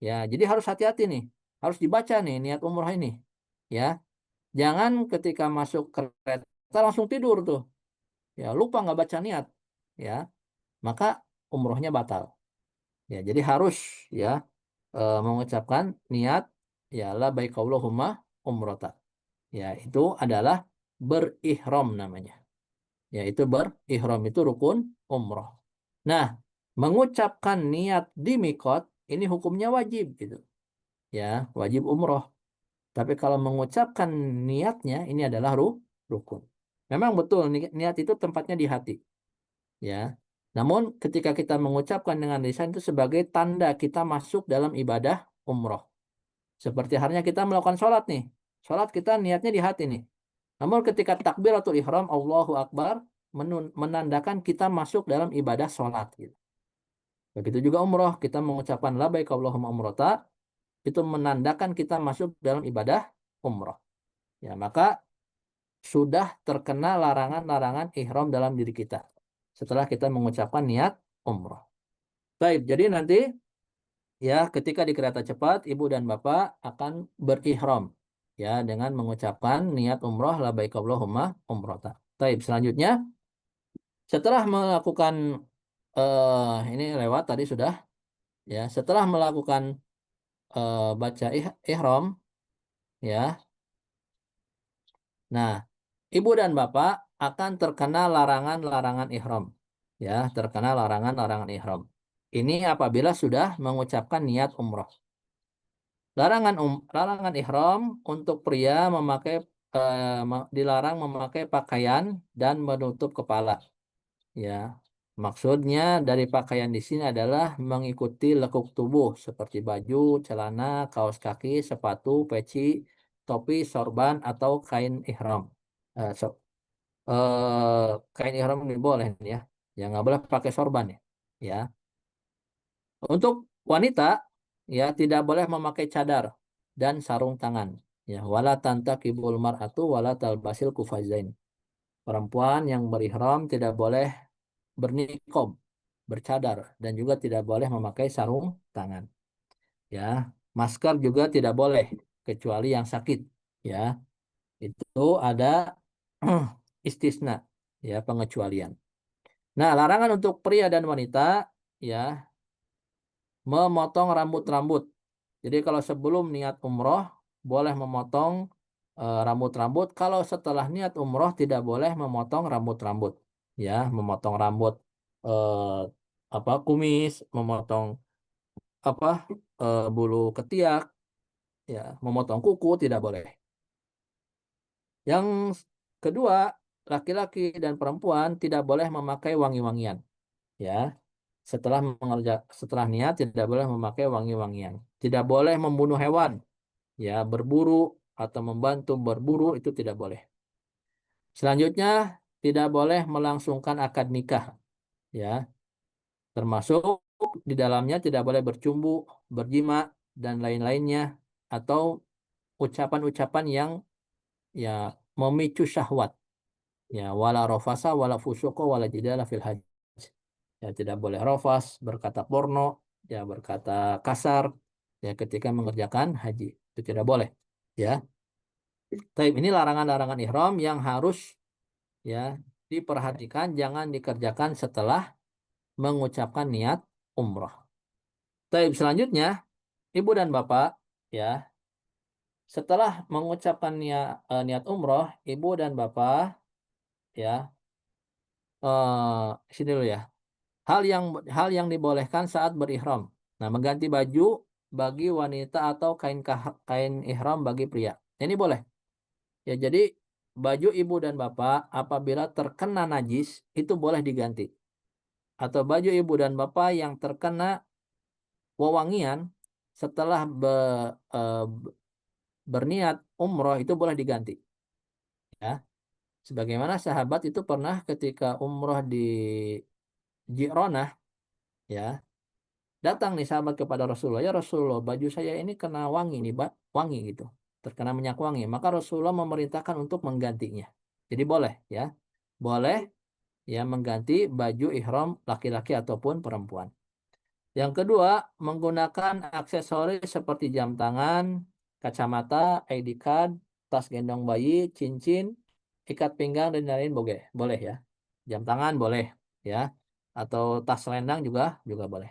Speaker 4: Ya, jadi harus hati-hati nih. Harus dibaca nih niat umroh ini. Ya, jangan ketika masuk kereta langsung tidur tuh. Ya, lupa nggak baca niat. Ya, maka umrohnya batal. Ya, jadi harus ya mengucapkan niat ya labbaik Allahumma umrata. Ya, itu adalah berihram namanya. Ya, itu berihram itu rukun umroh. Nah, mengucapkan niat di mikot ini hukumnya wajib gitu. Ya, wajib umroh. Tapi kalau mengucapkan niatnya ini adalah rukun. Memang betul niat itu tempatnya di hati. Ya. Namun ketika kita mengucapkan dengan lisan itu sebagai tanda kita masuk dalam ibadah umroh. Seperti halnya kita melakukan sholat nih. Sholat kita niatnya di hati nih. Namun ketika takbiratul ihram Allahu Akbar menandakan kita masuk dalam ibadah sholat. Gitu. Begitu juga umroh. Kita mengucapkan labbaik Allahumma umrota. Itu menandakan kita masuk dalam ibadah umroh. Ya, maka sudah terkena larangan-larangan ihram dalam diri kita. Setelah kita mengucapkan niat umroh. Baik, jadi nanti ya ketika di kereta cepat ibu dan bapak akan berihram ya dengan mengucapkan niat umroh labbaik Allahumma umrota. Baik, selanjutnya setelah melakukan ini lewat tadi sudah ya setelah melakukan baca ihram ya. Nah, ibu dan bapak akan terkena larangan-larangan ihram ya, terkena larangan-larangan ihram. Ini apabila sudah mengucapkan niat umroh. Larangan ihram untuk pria dilarang memakai pakaian dan menutup kepala. Ya. Maksudnya dari pakaian di sini adalah mengikuti lekuk tubuh seperti baju, celana, kaos kaki, sepatu, peci, topi, sorban atau kain ihram. Eh, so- kain ihram ini boleh nih ya. Yang nggak boleh pakai sorban ya. Ya. Untuk wanita ya tidak boleh memakai cadar dan sarung tangan. Ya, wala tantakibul mar'atu wala talbasil kufazain. Perempuan yang berihram tidak boleh berniqab, bercadar dan juga tidak boleh memakai sarung tangan. Ya, masker juga tidak boleh kecuali yang sakit. Ya, itu ada istisna, ya pengecualian. Nah, larangan untuk pria dan wanita ya memotong rambut-rambut. Jadi kalau sebelum niat umroh boleh memotong rambut-rambut. Kalau setelah niat umroh tidak boleh memotong rambut-rambut. Ya, memotong rambut eh, apa kumis, memotong apa bulu ketiak, ya, memotong kuku tidak boleh. Yang kedua, laki-laki dan perempuan tidak boleh memakai wangi-wangian. Ya, setelah niat tidak boleh memakai wangi-wangian. Tidak boleh membunuh hewan, ya, berburu atau membantu berburu itu tidak boleh. Selanjutnya, tidak boleh melangsungkan akad nikah, ya, termasuk di dalamnya tidak boleh bercumbu, berjima dan lain-lainnya atau ucapan-ucapan yang ya memicu syahwat, ya, wala rofasa wala fusuko wala jidala fil hajj. Ya, tidak boleh rofas, berkata porno, ya, berkata kasar, ya, ketika mengerjakan haji itu tidak boleh, ya. Taib, ini larangan-larangan ihram yang harus ya diperhatikan, jangan dikerjakan setelah mengucapkan niat umroh. Taib, selanjutnya ibu dan bapak, ya, setelah mengucapkan niat umroh, ibu dan bapak, ya, sini dulu ya. Hal yang dibolehkan saat berihram. Nah, mengganti baju bagi wanita atau kain ihram bagi pria. Ini boleh. Ya, jadi baju ibu dan bapak apabila terkena najis itu boleh diganti. Atau baju ibu dan bapak yang terkena wewangian setelah berniat umroh itu boleh diganti. Ya, sebagaimana sahabat itu pernah ketika umroh di Ji'ronah, ya, datang nih sahabat kepada Rasulullah, ya Rasulullah, baju saya ini kena wangi nih, wangi gitu, terkena minyak wangi. Maka Rasulullah memerintahkan untuk menggantinya. Jadi boleh, ya, boleh, ya, mengganti baju ihram laki-laki ataupun perempuan. Yang kedua, menggunakan aksesoris seperti jam tangan, kacamata, ID card, tas gendong bayi, cincin, ikat pinggang dan lain-lain boleh, boleh ya. Jam tangan boleh, ya, atau tas selendang juga boleh.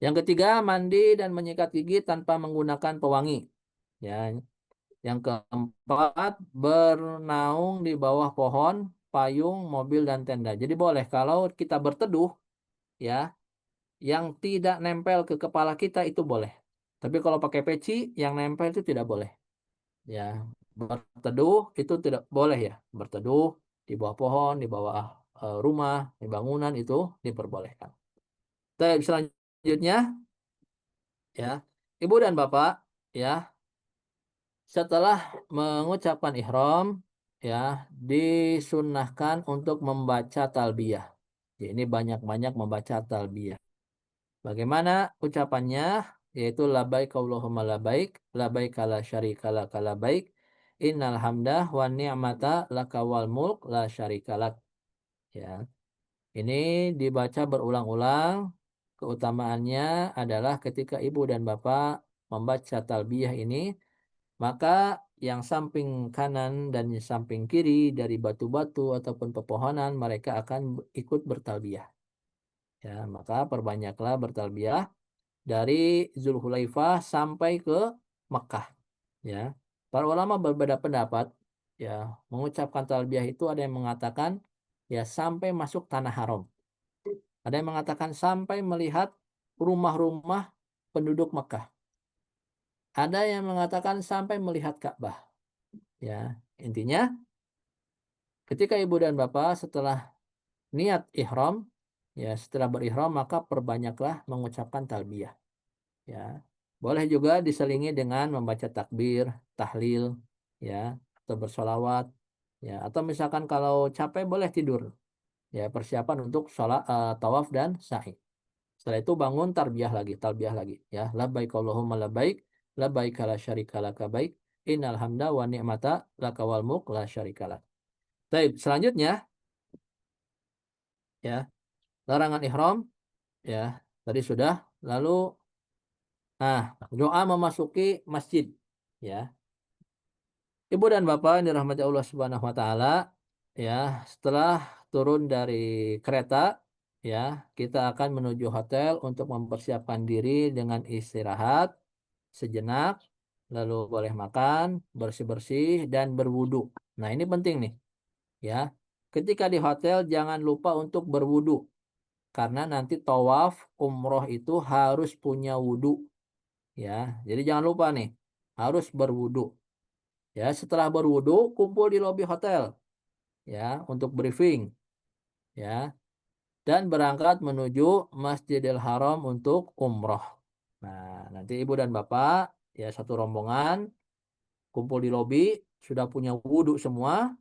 Speaker 4: Yang ketiga, mandi dan menyikat gigi tanpa menggunakan pewangi. Ya. Yang keempat, bernaung di bawah pohon, payung, mobil, dan tenda. Jadi boleh kalau kita berteduh, ya, yang tidak nempel ke kepala kita itu boleh. Tapi kalau pakai peci, yang nempel itu tidak boleh. Ya, berteduh itu tidak boleh ya. Berteduh di bawah pohon, di bawah rumah, di bangunan itu diperbolehkan. Tapi selanjutnya, ya, ibu dan bapak, ya, setelah mengucapkan ihram, ya, disunnahkan untuk membaca talbiyah. Ya, ini banyak-banyak membaca talbiyah. Bagaimana ucapannya? Yaitu labaik Allahumma labaik, labaik la syarika laka labaik, innal hamdah wa ni'mata laka wal mulk la syarika lak. Ya. Ini dibaca berulang-ulang. Keutamaannya adalah ketika ibu dan bapak membaca talbiyah ini, maka yang samping kanan dan samping kiri dari batu-batu ataupun pepohonan mereka akan ikut bertalbiyah. Ya, maka perbanyaklah bertalbiyah dari Zulhulaifah sampai ke Mekah. Ya, para ulama berbeda pendapat. Ya, mengucapkan talbiyah itu ada yang mengatakan ya sampai masuk tanah haram. Ada yang mengatakan sampai melihat rumah-rumah penduduk Mekah. Ada yang mengatakan sampai melihat Ka'bah. Ya, intinya ketika ibu dan bapak setelah niat ihram, Ya, setelah berihram maka perbanyaklah mengucapkan talbiyah. Ya, boleh juga diselingi dengan membaca takbir, tahlil, ya, atau bersolawat, ya, atau misalkan kalau capek boleh tidur. Ya, persiapan untuk sholat tawaf dan sa'i. Setelah itu bangun talbiyah lagi, ya. Labbaik Allahumma labbaik, labbaik la syarika laka baik, innal hamda wa ni'mata laka wal mulk la syarika lak. Baik, selanjutnya ya, larangan ihram ya, tadi sudah. Lalu doa memasuki masjid ya. Ibu dan Bapak yang dirahmati Allah Subhanahu wa taala, ya, setelah turun dari kereta, ya, kita akan menuju hotel untuk mempersiapkan diri dengan istirahat sejenak, lalu boleh makan, bersih-bersih dan berwudu. Nah, ini penting nih, ya. Ketika di hotel jangan lupa untuk berwudu karena nanti tawaf umroh itu harus punya wudu, ya. Jadi jangan lupa nih, harus berwudu. Ya, setelah berwudu, kumpul di lobi hotel, ya, untuk briefing, ya, dan berangkat menuju Masjidil Haram untuk umroh. Nah, nanti ibu dan bapak, ya, satu rombongan, kumpul di lobi, sudah punya wudu semua,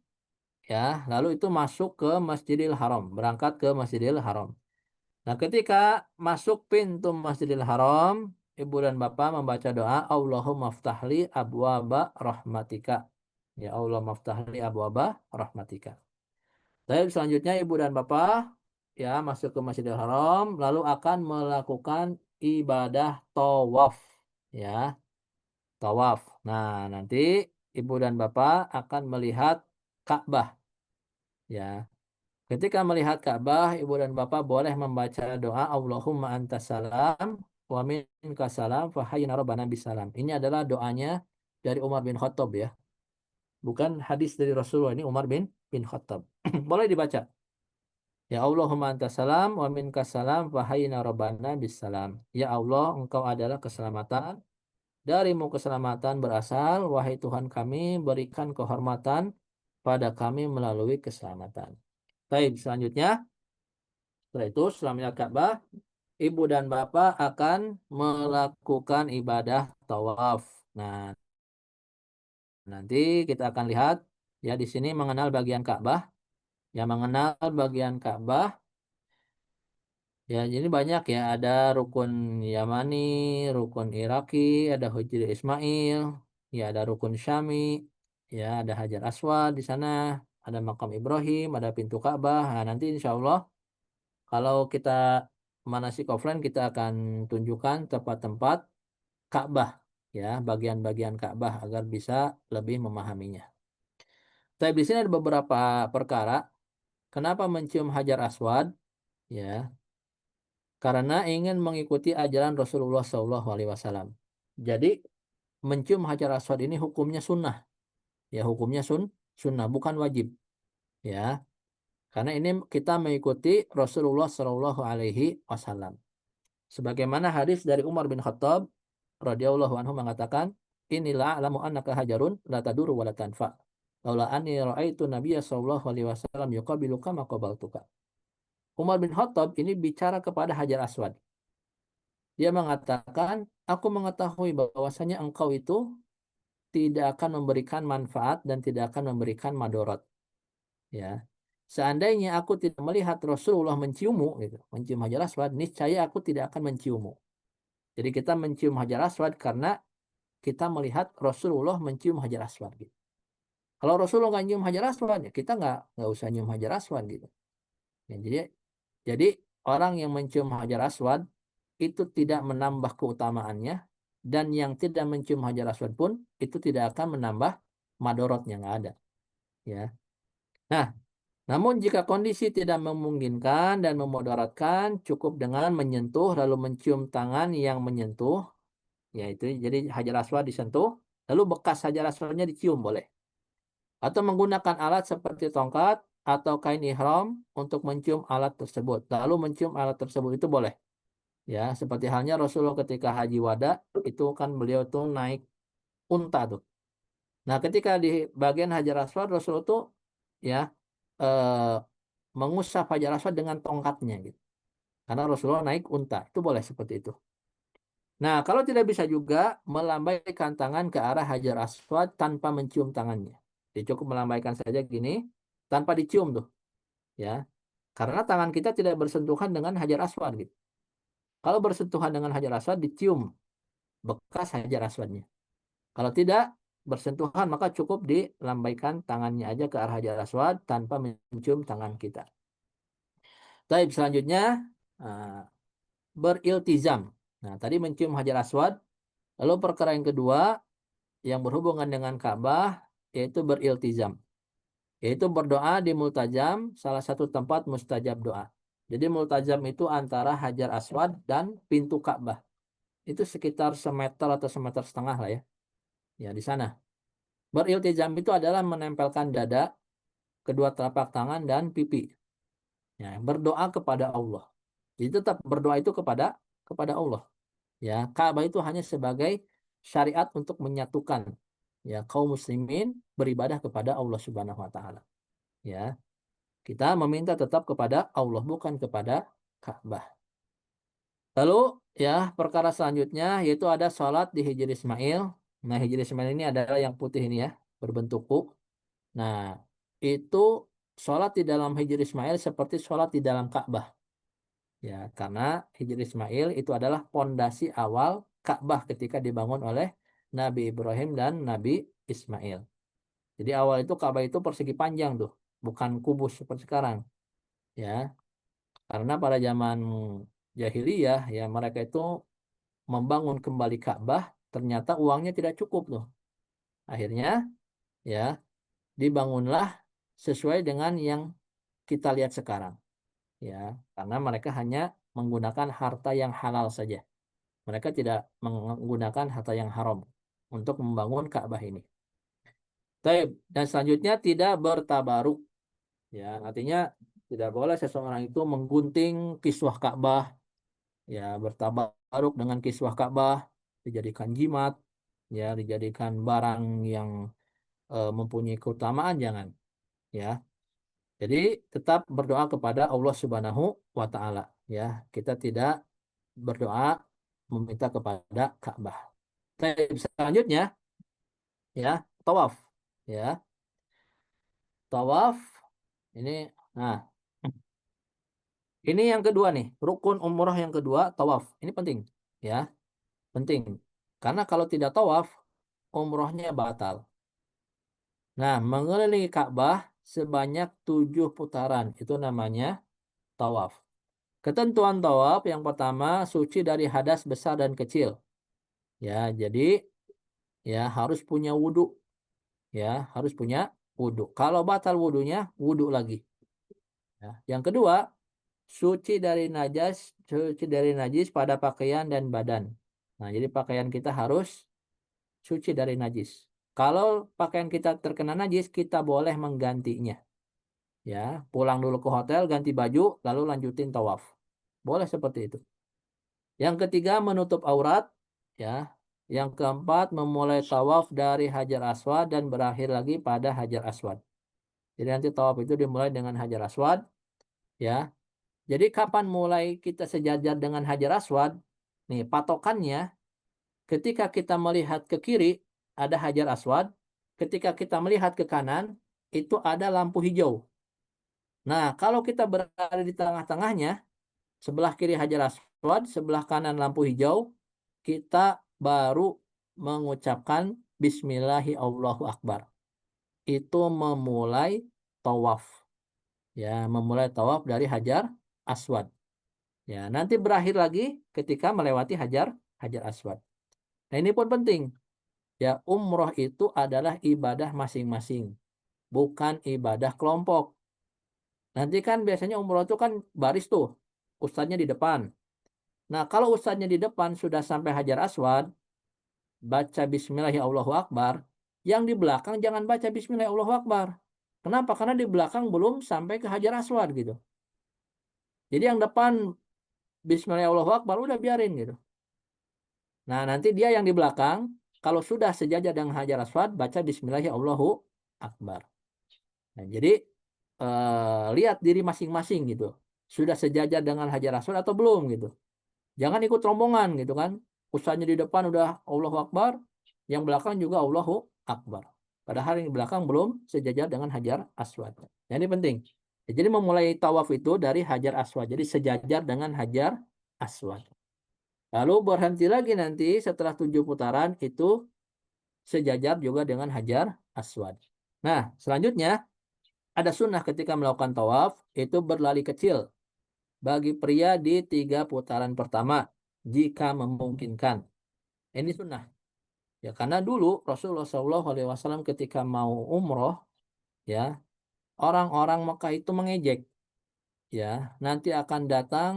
Speaker 4: ya, lalu itu masuk ke Masjidil Haram, berangkat ke Masjidil Haram. Nah, ketika masuk pintu Masjidil Haram, ibu dan bapak membaca doa, Allahumma ftahli abwaba rahmatika. Ya Allah maftahli abwaba rahmatika. Baik, selanjutnya ibu dan bapak ya masuk ke Masjidil Haram lalu akan melakukan ibadah tawaf ya, tawaf. Nah, nanti ibu dan bapak akan melihat Ka'bah ya. Ketika melihat Ka'bah, ibu dan bapak boleh membaca doa Allahumma antas salam wa minkas salam fa hayyina rabbana bisalam. Ini adalah doanya dari Umar bin Khattab ya. Bukan hadis dari Rasulullah, ini Umar bin Khattab. Boleh dibaca. Ya Allahumma antas salam wa minkas salam fa hayyina rabbana bisalam. Ya Allah, engkau adalah keselamatan. Darimu keselamatan berasal. Wahai Tuhan kami, berikan kehormatan pada kami melalui keselamatan. Baik, selanjutnya. Setelah itu, setelah melihat Ka'bah, ibu dan bapak akan melakukan ibadah tawaf. Nah, nanti kita akan lihat ya di sini mengenal bagian Ka'bah. Yang mengenal bagian Ka'bah, ya jadi banyak ya, ada rukun Yamani, rukun Iraki, ada Hujri Ismail, ya ada rukun Syami, ya ada Hajar Aswad di sana, ada makam Ibrahim, ada pintu Ka'bah. Nah, nanti insya Allah kalau kita manasik offline kita akan tunjukkan tempat-tempat Ka'bah, ya bagian-bagian Ka'bah agar bisa lebih memahaminya. Tapi di sini ada beberapa perkara. Kenapa mencium Hajar Aswad? Ya, karena ingin mengikuti ajaran Rasulullah SAW. Jadi mencium Hajar Aswad ini hukumnya sunnah, ya hukumnya sunnah bukan wajib, ya. Karena ini kita mengikuti Rasulullah SAW. Sebagaimana hadis dari Umar bin Khattab radhiyallahu anhu mengatakan, inilah alamu annaka hajarun la taduru wa la tanfa. Laula anni ra'aitu Nabiyya sallallahu alaihi wasallam yuqabiluka ma qabaltuka. Umar bin Khattab ini bicara kepada Hajar Aswad. Dia mengatakan, aku mengetahui bahwasanya engkau itu tidak akan memberikan manfaat dan tidak akan memberikan madorot. Ya, seandainya aku tidak melihat Rasulullah menciummu, gitu, mencium Hajar Aswad, niscaya aku tidak akan menciummu. Jadi kita mencium Hajar Aswad karena kita melihat Rasulullah mencium Hajar Aswad. Gitu. Kalau Rasulullah nggak nyium Hajar Aswad, ya kita nggak usah nyium Hajar Aswad gitu. Ya, jadi orang yang mencium Hajar Aswad itu tidak menambah keutamaannya, dan yang tidak mencium Hajar Aswad pun itu tidak akan menambah madorotnya, nggak ada. Ya. Nah, namun jika kondisi tidak memungkinkan dan memudaratkan, cukup dengan menyentuh lalu mencium tangan yang menyentuh, yaitu jadi Hajar Aswad disentuh, lalu bekas Hajar Aswadnya dicium boleh. Atau menggunakan alat seperti tongkat atau kain ihram untuk mencium alat tersebut. Lalu mencium alat tersebut itu boleh. Ya, seperti halnya Rasulullah ketika haji wada, itu kan beliau tuh naik unta tuh. Nah, ketika di bagian Hajar Aswad, Rasulullah tuh ya mengusap Hajar Aswad dengan tongkatnya gitu. Karena Rasulullah naik unta, itu boleh seperti itu. Nah, kalau tidak bisa juga melambaikan tangan ke arah Hajar Aswad tanpa mencium tangannya. Jadi cukup melambaikan saja gini, tanpa dicium tuh, ya. Karena tangan kita tidak bersentuhan dengan Hajar Aswad gitu. Kalau bersentuhan dengan Hajar Aswad dicium bekas Hajar Aswadnya. Kalau tidak bersentuhan maka cukup dilambaikan tangannya aja ke arah Hajar Aswad tanpa mencium tangan kita. Baik, selanjutnya beriltizam. Nah, tadi mencium Hajar Aswad. Lalu perkara yang kedua yang berhubungan dengan Ka'bah yaitu beriltizam. Yaitu berdoa di multajam, salah satu tempat mustajab doa. Jadi multajam itu antara Hajar Aswad dan pintu Ka'bah. Itu sekitar semeter atau semeter setengah lah ya. Ya, di sana. Beriltizam itu adalah menempelkan dada, kedua telapak tangan, dan pipi. Ya, berdoa kepada Allah. Jadi tetap berdoa itu kepada Allah. Ya, Ka'bah itu hanya sebagai syariat untuk menyatukan ya kaum muslimin beribadah kepada Allah Subhanahu wa taala. Ya. Kita meminta tetap kepada Allah bukan kepada Ka'bah. Lalu ya perkara selanjutnya yaitu ada sholat di Hijr Ismail. Nah, Hijr Ismail ini adalah yang putih ini ya, berbentuk U. Nah, itu sholat di dalam Hijr Ismail seperti sholat di dalam Ka'bah. Ya, karena Hijr Ismail itu adalah pondasi awal Ka'bah ketika dibangun oleh Nabi Ibrahim dan Nabi Ismail. Jadi awal itu Ka'bah itu persegi panjang tuh, bukan kubus seperti sekarang. Ya, karena pada zaman jahiliyah ya mereka itu membangun kembali Ka'bah, ternyata uangnya tidak cukup tuh. Akhirnya ya dibangunlah sesuai dengan yang kita lihat sekarang. Ya, karena mereka hanya menggunakan harta yang halal saja. Mereka tidak menggunakan harta yang haram untuk membangun Ka'bah ini. Dan selanjutnya tidak bertabaruk. Ya, artinya tidak boleh seseorang itu menggunting kiswah Ka'bah, ya bertabaruk dengan kiswah Ka'bah, dijadikan jimat, ya dijadikan barang yang mempunyai keutamaan, jangan. Ya, jadi tetap berdoa kepada Allah Subhanahu wa taala ya. Kita tidak berdoa meminta kepada Ka'bah. Selanjutnya ya, tawaf ya. Tawaf ini nah, ini yang kedua nih, rukun umrah yang kedua tawaf. Ini penting ya, penting. Karena kalau tidak tawaf umrohnya batal. Nah, mengelilingi Ka'bah sebanyak 7 putaran itu namanya tawaf. Ketentuan tawaf yang pertama suci dari hadas besar dan kecil. Ya, jadi ya harus punya wudhu. Ya, harus punya wudhu. Kalau batal wudhunya, wudhu lagi. Ya. Yang kedua, suci dari najis pada pakaian dan badan. Nah, jadi pakaian kita harus suci dari najis. Kalau pakaian kita terkena najis, kita boleh menggantinya. Ya, pulang dulu ke hotel, ganti baju, lalu lanjutin tawaf. Boleh seperti itu. Yang ketiga, menutup aurat. Ya. Yang keempat, memulai tawaf dari Hajar Aswad dan berakhir lagi pada Hajar Aswad. Jadi nanti tawaf itu dimulai dengan Hajar Aswad. Ya. Jadi kapan mulai kita sejajar dengan Hajar Aswad? Nih, patokannya ketika kita melihat ke kiri ada Hajar Aswad, ketika kita melihat ke kanan itu ada lampu hijau. Nah, kalau kita berada di tengah-tengahnya, sebelah kiri Hajar Aswad, sebelah kanan lampu hijau, kita baru mengucapkan Bismillahi Allahu Akbar. Itu memulai tawaf. Ya, memulai tawaf dari Hajar Aswad. Ya, nanti berakhir lagi ketika melewati Hajar Aswad. Nah, ini pun penting. Ya, umroh itu adalah ibadah masing-masing, bukan ibadah kelompok. Nanti kan biasanya umroh itu kan baris tuh, ustadznya di depan. Nah, kalau ustadznya di depan sudah sampai Hajar Aswad, baca Bismillahirrahmanirrahim, yang di belakang jangan baca Bismillahirrahmanirrahim. Kenapa? Karena di belakang belum sampai ke Hajar Aswad gitu. Jadi yang depan Bismillahirrahmanirrahim udah biarin gitu. Nah, nanti dia yang di belakang, kalau sudah sejajar dengan Hajar Aswad, baca Bismillahirrahmanirrahim. Nah, jadi lihat diri masing-masing gitu. sudah sejajar dengan Hajar Aswad atau belum gitu. Jangan ikut rombongan gitu kan. Ustaznya di depan udah Allahu Akbar, yang belakang juga Allahu Akbar. Padahal yang di belakang belum sejajar dengan Hajar Aswad. Nah, ini penting. Jadi memulai tawaf itu dari Hajar Aswad. Jadi sejajar dengan Hajar Aswad. Lalu berhenti lagi nanti setelah 7 putaran itu sejajar juga dengan Hajar Aswad. Nah, selanjutnya ada sunnah ketika melakukan tawaf itu berlari kecil bagi pria di 3 putaran pertama jika memungkinkan. Ini sunnah. Ya, karena dulu Rasulullah SAW ketika mau umroh, ya, orang-orang Mekah itu mengejek, ya, nanti akan datang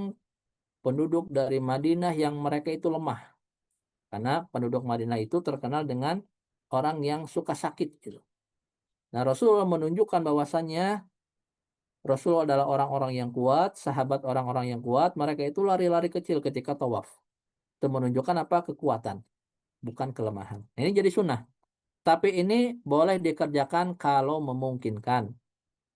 Speaker 4: penduduk dari Madinah yang mereka itu lemah. Karena penduduk Madinah itu terkenal dengan orang yang suka sakit gitu. Nah, Rasulullah menunjukkan bahwasannya Rasul adalah orang-orang yang kuat, sahabat orang-orang yang kuat, mereka itu lari-lari kecil ketika tawaf. Itu menunjukkan apa? Kekuatan, bukan kelemahan. Ini jadi sunnah. Tapi ini boleh dikerjakan kalau memungkinkan.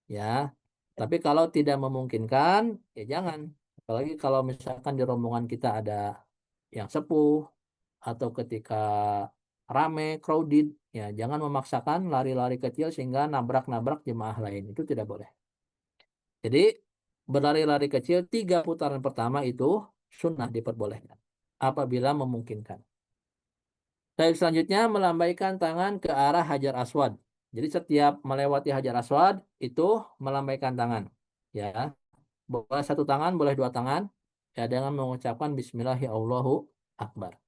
Speaker 4: Ya. Tapi kalau tidak memungkinkan, ya jangan. Apalagi kalau misalkan di rombongan kita ada yang sepuh, atau ketika rame, crowded, ya jangan memaksakan lari-lari kecil sehingga nabrak-nabrak jemaah lain. Itu tidak boleh. Jadi berlari-lari kecil 3 putaran pertama itu sunnah diperbolehkan apabila memungkinkan. Baik, selanjutnya melambaikan tangan ke arah Hajar Aswad. Jadi setiap melewati Hajar Aswad itu melambaikan tangan. Ya, boleh 1 tangan, boleh 2 tangan. Ya, dengan mengucapkan Bismillahirrahmanirrahim. Akbar.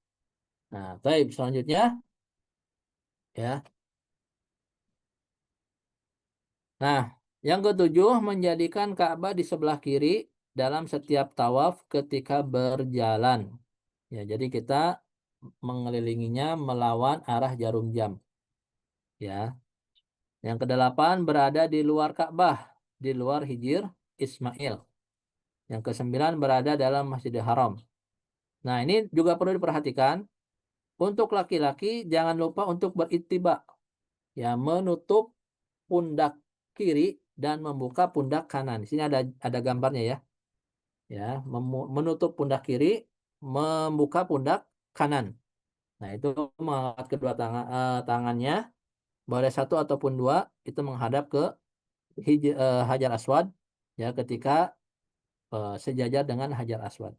Speaker 4: Nah, baik, selanjutnya ya. Nah, yang ketujuh menjadikan Ka'bah di sebelah kiri dalam setiap tawaf ketika berjalan. Ya, jadi kita mengelilinginya melawan arah jarum jam. Ya. Yang kedelapan berada di luar Ka'bah, di luar Hijir Ismail. Yang kesembilan berada dalam Masjidil Haram. Nah, ini juga perlu diperhatikan. Untuk laki-laki jangan lupa untuk berittiba. Ya, menutup pundak kiri dan membuka pundak kanan. Di sini ada gambarnya ya. Ya, menutup pundak kiri, membuka pundak kanan. Nah, itu mengangkat kedua tangannya, boleh 1 ataupun 2, itu menghadap ke Hajar Aswad ya ketika sejajar dengan Hajar Aswad.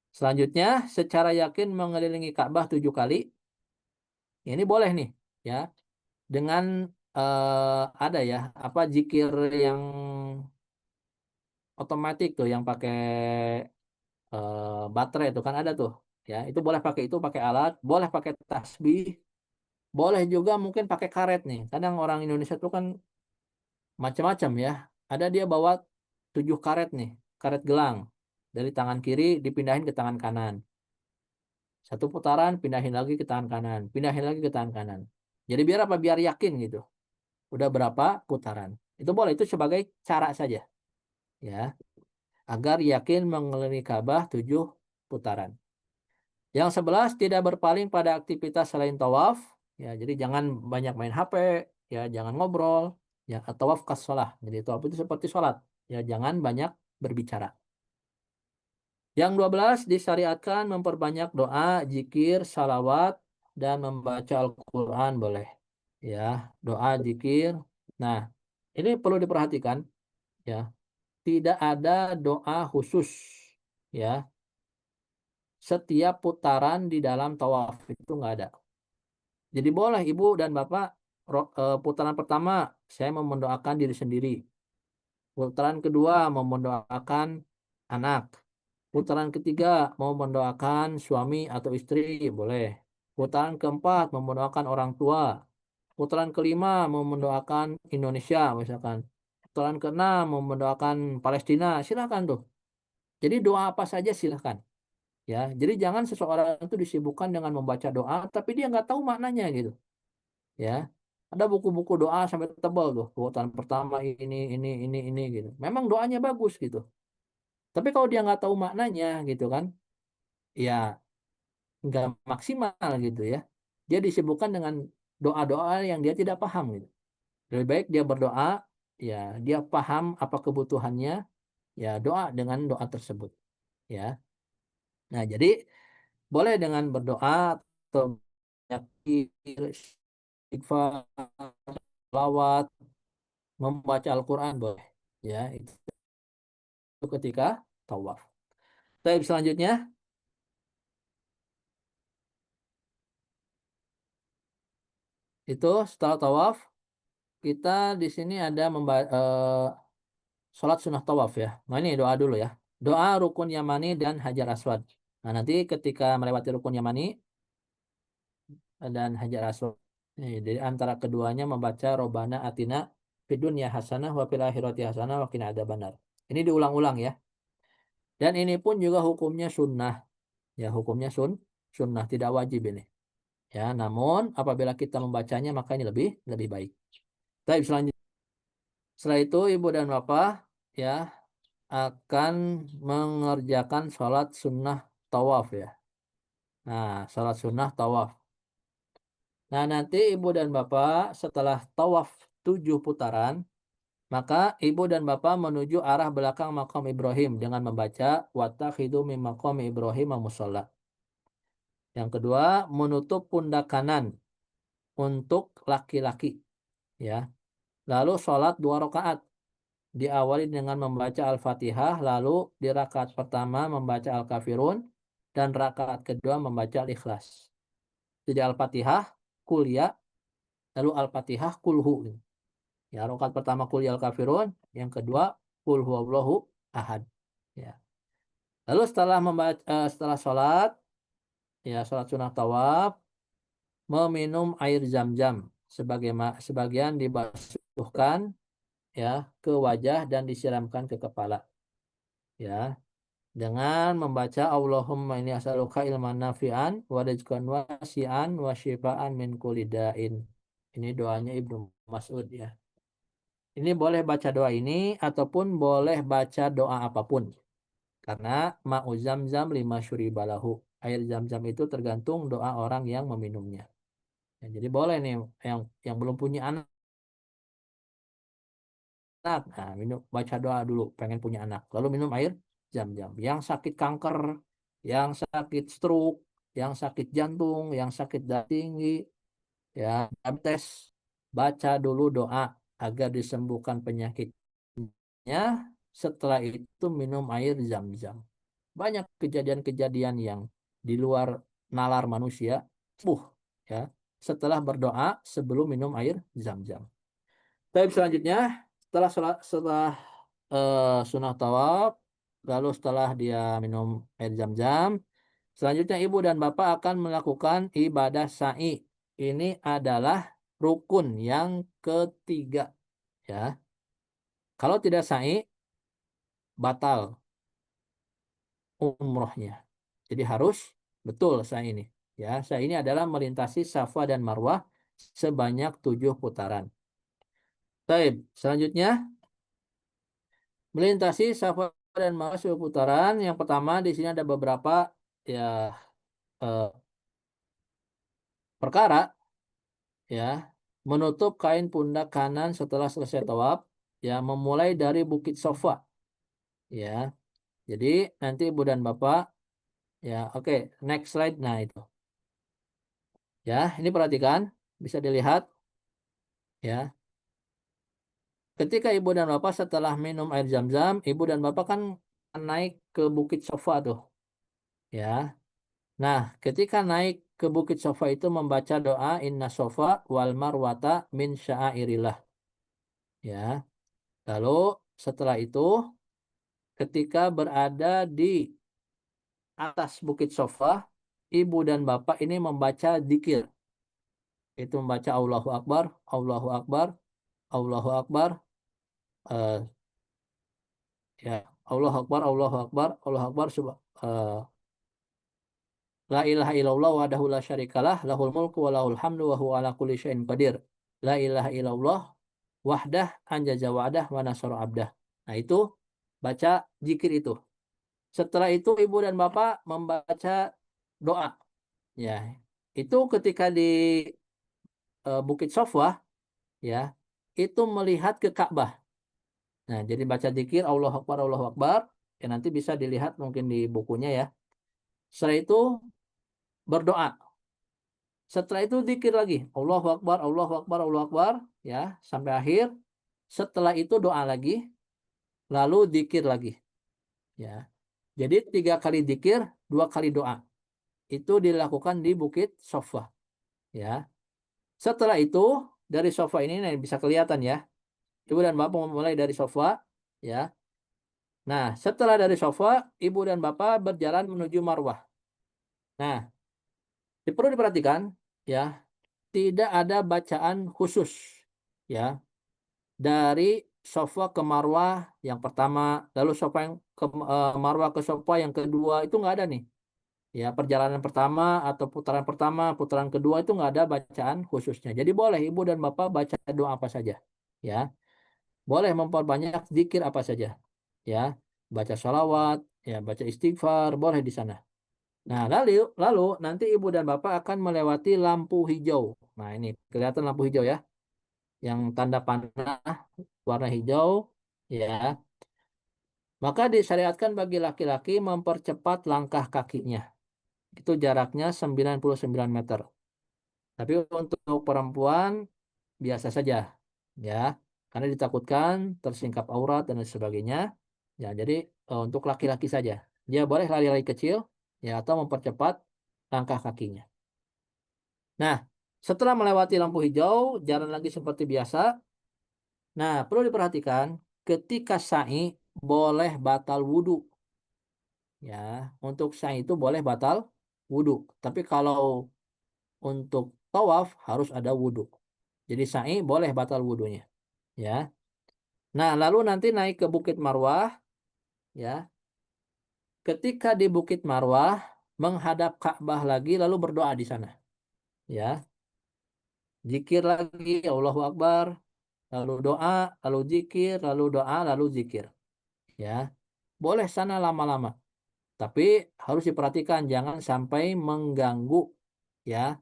Speaker 4: Selanjutnya, secara yakin mengelilingi Ka'bah 7 kali. Ini boleh nih ya. Dengan ada ya, apa zikir yang otomatis tuh yang pakai baterai itu kan ada tuh ya. Itu pakai alat, boleh pakai tasbih, boleh juga mungkin pakai karet nih. Kadang orang Indonesia tuh kan macam-macam ya. Ada dia bawa 7 karet nih, karet gelang. Dari tangan kiri dipindahin ke tangan kanan. 1 putaran, pindahin lagi ke tangan kanan. Pindahin lagi ke tangan kanan. Jadi biar apa? Biar yakin gitu. Udah berapa putaran. Itu boleh, itu sebagai cara saja. Ya. Agar yakin mengelilingi Ka'bah 7 putaran. Yang 11 tidak berpaling pada aktivitas selain tawaf. Ya, jadi jangan banyak main HP. Ya, jangan ngobrol. Ya, tawaf kas sholah. Jadi tawaf itu seperti sholat. Ya, jangan banyak berbicara. Yang 12 disyariatkan memperbanyak doa, zikir, salawat, dan membaca Al-Quran boleh. Ya, doa, zikir. Nah, ini perlu diperhatikan. Ya, tidak ada doa khusus. Ya, setiap putaran di dalam tawaf itu nggak ada. Jadi boleh ibu dan bapak putaran pertama saya mau mendoakan diri sendiri. Putaran kedua mau mendoakan anak. Putaran ketiga mau mendoakan suami atau istri, boleh. Putaran keempat mau mendoakan orang tua. Putaran kelima mau mendoakan Indonesia misalkan. Putaran keenam mau mendoakan Palestina, silakan tuh. Jadi doa apa saja silakan. Ya, jadi jangan seseorang itu disibukkan dengan membaca doa, tapi dia nggak tahu maknanya gitu. Ya, ada buku-buku doa sampai tebal tuh. Putaran pertama ini gitu. Memang doanya bagus gitu. Tapi kalau dia nggak tahu maknanya gitu kan, ya nggak maksimal gitu ya. Dia disibukkan dengan doa-doa yang dia tidak paham gitu. Lebih baik dia berdoa, ya dia paham apa kebutuhannya, ya doa dengan doa tersebut, ya. Nah, jadi boleh dengan berdoa atau zikir, istighfar, selawat, membaca Al-Quran boleh, ya. Itu ketika tawaf. Baik, selanjutnya itu setelah tawaf kita di sini ada sholat sunnah tawaf, ya. Nah, ini doa dulu, ya. Doa rukun yamani dan hajar aswad. Nah, nanti ketika melewati rukun yamani dan hajar aswad, jadi antara keduanya membaca Robana atina fid dunya hasanah wa fil akhirati hasanah wa qina adzabannar. Ini diulang-ulang, ya. Dan ini pun juga hukumnya sunnah, ya. Hukumnya sunnah, tidak wajib ini, ya. Namun apabila kita membacanya maka ini lebih lebih baik. Baik, selanjutnya setelah itu ibu dan bapak, ya, akan mengerjakan sholat sunnah tawaf, ya. Nah, sholat sunnah tawaf. Nah, nanti ibu dan bapak setelah tawaf 7 putaran, maka ibu dan bapak menuju arah belakang makam Ibrahim dengan membaca wattakhidhu min maqami Ibrahim musholla. Yang kedua, menutup pundak kanan untuk laki-laki, ya. Lalu sholat 2 rakaat. Diawali dengan membaca Al-Fatihah, lalu di rakaat pertama membaca Al-Kafirun, dan rakaat kedua membaca Al-Ikhlas. Jadi Al-Fatihah, Qul ya, lalu Al-Fatihah, Qulhu. Ya, rakaat pertama Qul ya Al-Kafirun, yang kedua Qul huwallahu ahad. Ya. Lalu setelah setelah sholat, ya, sholat sunnah tawaf, meminum air zam-zam sebagian dibasuhkan, ya, ke wajah dan disiramkan ke kepala, ya, dengan membaca Allahumma inni as'aluka ilman nafi'an wa rizqan wasi'an wa syifaan min kulli da'in. Ini doanya Ibnu Mas'ud, ya. Ini boleh baca doa ini ataupun boleh baca doa apapun. Karena ma'u zamzam lima syuribalahu. Air zam-zam itu tergantung doa orang yang meminumnya. Ya, jadi boleh nih yang belum punya anak, nah, minum, baca doa dulu pengen punya anak, lalu minum air zam-zam. Yang sakit kanker, yang sakit stroke, yang sakit jantung, yang sakit darah tinggi, ya, diabetes, baca dulu doa agar disembuhkan penyakitnya. Setelah itu minum air zam-zam. Banyak kejadian-kejadian yang di luar nalar manusia sembuh, ya, setelah berdoa sebelum minum air zam-zam. Tapi selanjutnya setelah sunnah tawaf, lalu setelah dia minum air zam-zam, selanjutnya ibu dan bapak akan melakukan ibadah sa'i. Ini adalah rukun yang ketiga, ya. Kalau tidak sa'i, batal umrohnya. Jadi harus betul sa'i ini, ya. Sa'i ini adalah melintasi Safa dan Marwah sebanyak 7 putaran. Baik, selanjutnya melintasi Safa dan Marwah 7 putaran. Yang pertama di sini ada beberapa, ya, eh, perkara, ya. Menutup kain pundak kanan setelah selesai tawaf, ya, memulai dari Bukit Sofa, ya. Jadi nanti ibu dan bapak, ya, oke, next slide. Nah, itu, ya, ini perhatikan, bisa dilihat, ya. Ketika ibu dan bapak setelah minum air zam-zam, ibu dan bapak kan naik ke Bukit Sofa tuh, ya. Nah, ketika naik ke Bukit Sofa itu membaca doa Inna Sofa wal Marwata min sya'airillah, ya. Lalu setelah itu ketika berada di atas Bukit Sofa, ibu dan bapak ini membaca dzikir. Itu membaca Allahu Akbar, Allahu Akbar, Allahu Akbar, eh, ya, Allahu Akbar, Allahu Akbar, Allahu Akbar, La ilaha illallah wahdahu la syarikalah, lahul mulku wa lahul hamdu wa huwa ala kulli syai'in qadir. La ilaha illallah wahdah anjaza wa'dah wa nasara abdah. Nah, itu baca zikir itu. Setelah itu ibu dan bapak membaca doa. Ya, itu ketika di Bukit Sofwa, ya, itu melihat ke Ka'bah. Nah, jadi baca zikir Allahu Akbar, Allahu Akbar. Ya, nanti bisa dilihat mungkin di bukunya ya. Setelah itu berdoa. Setelah itu zikir lagi. Allahu Akbar, Allahu Akbar, Allahu Akbar. Ya, sampai akhir. Setelah itu doa lagi. Lalu zikir lagi. Ya. Jadi 3 kali zikir, 2 kali doa. Itu dilakukan di Bukit Sofa. Ya. Setelah itu dari sofa ini bisa kelihatan ya. Ibu dan bapak mulai dari sofa. Ya. Nah, setelah dari sofa, ibu dan bapak berjalan menuju marwah. Nah, perlu diperhatikan ya, tidak ada bacaan khusus ya dari sofa ke marwah yang pertama, lalu sofa yang ke marwah ke sofa yang kedua itu nggak ada nih. Ya, perjalanan pertama atau putaran kedua itu nggak ada bacaan khususnya. Jadi boleh ibu dan bapak baca doa apa saja. Ya, boleh memperbanyak zikir apa saja. Ya, baca sholawat, ya baca istighfar, boleh di sana. Nah, lalu nanti ibu dan bapak akan melewati lampu hijau. Nah, ini kelihatan lampu hijau ya, yang tanda panah warna hijau, ya. Maka disyariatkan bagi laki-laki mempercepat langkah kakinya. Itu jaraknya 99 meter. Tapi untuk perempuan biasa saja, ya, karena ditakutkan tersingkap aurat dan lain sebagainya. Ya, jadi untuk laki-laki saja. Dia boleh lari-lari kecil, ya, atau mempercepat langkah kakinya. Nah, setelah melewati lampu hijau, jalan lagi seperti biasa. Nah, perlu diperhatikan, ketika sa'i boleh batal wudhu. Ya, untuk sa'i itu boleh batal wudhu. Tapi kalau untuk tawaf harus ada wudhu. Jadi sa'i boleh batal wudhunya. Ya. Nah, lalu nanti naik ke Bukit Marwah. Ya. Ketika di Bukit Marwah, menghadap Ka'bah lagi, lalu berdoa di sana. Ya. Zikir lagi, Allahu Akbar. Lalu doa, lalu zikir, lalu doa, lalu zikir. Ya. Boleh sana lama-lama. Tapi harus diperhatikan, jangan sampai mengganggu ya